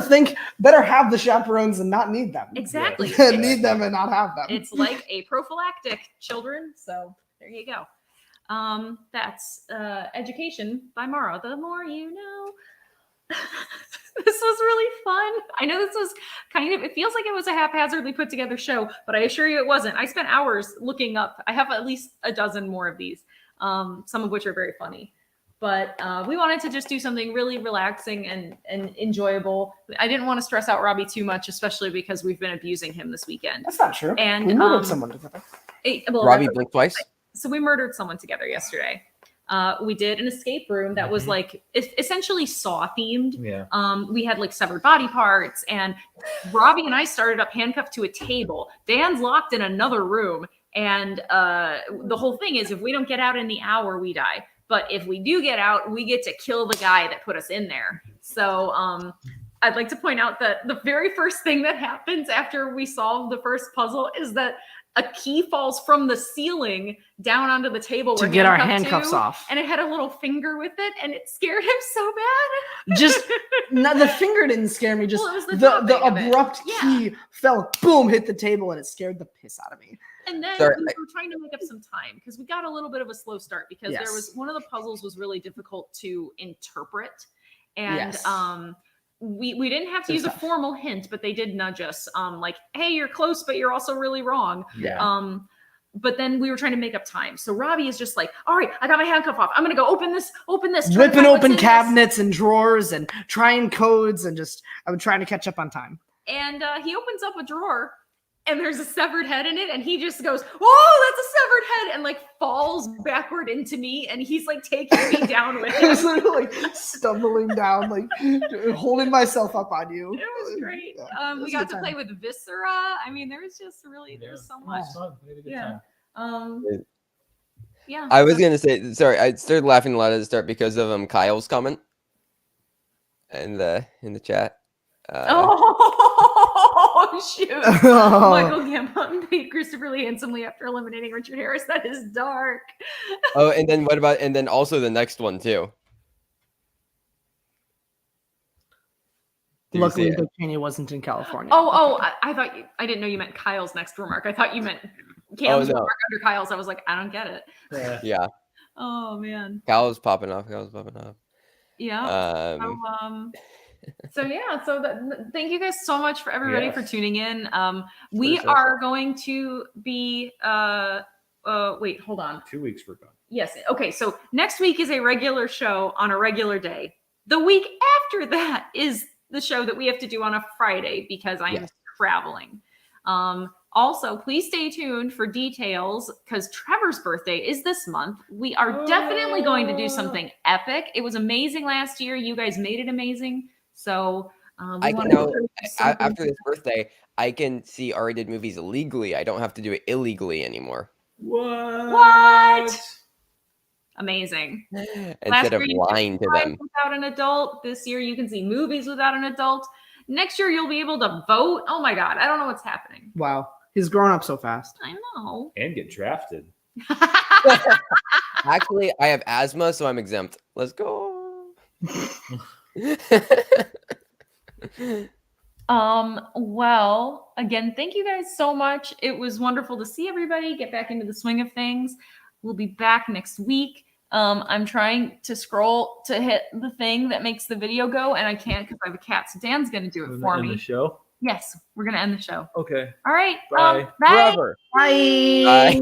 have the chaperones and not need them.
Exactly.
Than need them and not have them.
It's like a prophylactic, children. So there you go. That's Education by Morrow. The more you know. This was really fun. I know this was it feels like it was a haphazardly put together show, but I assure you it wasn't. I spent hours looking up. I have at least a dozen more of these, some of which are very funny. But we wanted to just do something really relaxing and enjoyable. I didn't want to stress out Robbie too much, especially because we've been abusing him this weekend.
That's not true.
And
we murdered someone together.
Robbie blinked twice.
So we murdered someone together yesterday. We did an escape room that was like essentially Saw themed.
Yeah.
We had like severed body parts, and Robbie and I started up handcuffed to a table. Dan's locked in another room, and the whole thing is if we don't get out in the hour, we die. But if we do get out, we get to kill the guy that put us in there. So I'd like to point out that the very first thing that happens after we solve the first puzzle is that a key falls from the ceiling down onto the table
To get our handcuffs off.
And it had a little finger with it, and it scared him so bad.
Just the finger didn't scare me. Just
Well, it was the
the
dropping of it.
abrupt
Yeah.
key fell, boom, hit the table, and it scared the piss out of me.
And then
Sorry,
we were trying to make up some time because we got a little bit of a slow start because there
Yes.
was one of the puzzles was really difficult to interpret. And
Yes.
we didn't have to
Good
use a
stuff.
formal hint, but they did nudge us. Like, hey, you're close, but you're also really wrong.
Yeah.
But then we were trying to make up time. So Robbie is just like, all right, I got my handcuff off. I'm gonna go open this. try to
Whipping
find what's in
open
this."
cabinets and drawers and trying codes and just I'm trying to catch up on time.
And he opens up a drawer and there's a severed head in it. And he just goes, oh, that's a severed head. And like falls backward into me. And he's like taking me down with
I was
him.
literally like stumbling down, like holding myself up on you.
It was great.
Yeah, it
We
was a
got
good
to
time.
play with Viscera. I mean, there was just really,
Yeah.
there's so much.
It's fun. We had a good
Yeah.
time.
Yeah.
I was gonna say, sorry, I started laughing a lot at the start because of Kyle's comment in the chat.
Oh, shoot.
Oh.
Michael Gambon paid Christopher Lee handsomely after eliminating Richard Harris. That is dark.
Oh, and then what about, and then also the next one too. Did you see
Luckily,
it?
Dick Cheney wasn't in California.
I thought I didn't know you meant Kyle's next remark. I thought you meant Cam's
no.
remark under Kyle's. I was like, I don't get it.
Yeah.
Yeah,
Oh man.
Kyle's popping off.
Yeah. So yeah, so thank you guys so much for everybody
Yes.
for tuning in. We
Pretty
are going to be wait, hold on.
2 weeks we're gone.
Yes. Okay. So next week is a regular show on a regular day. The week after that is the show that we have to do on a Friday because I am
Yes.
traveling. Also, please stay tuned for details because Trevor's birthday is this month. We are definitely going to do something epic. It was amazing last year. You guys made it amazing. So
I
wanna
can know
do something-
after this birthday, I can see R-rated movies legally. I don't have to do it illegally anymore.
What?
Amazing.
Instead of
year you
lying to
could
them.
without an adult. This year you can see movies without an adult. Next year you'll be able to vote. Oh my God, I don't know what's happening.
Wow, he's growing up so fast.
I know.
And get drafted.
Actually, I have asthma, so I'm exempt. Let's go.
Well, again, thank you guys so much. It was wonderful to see everybody get back into the swing of things. We'll be back next week. I'm trying to scroll to hit the thing that makes the video go, and I can't because I have a cat. So Dan's gonna do it for me.
The show.
Yes, we're gonna end the show.
Okay.
All right.
Bye.
Bye.
Forever.
Bye.
Bye.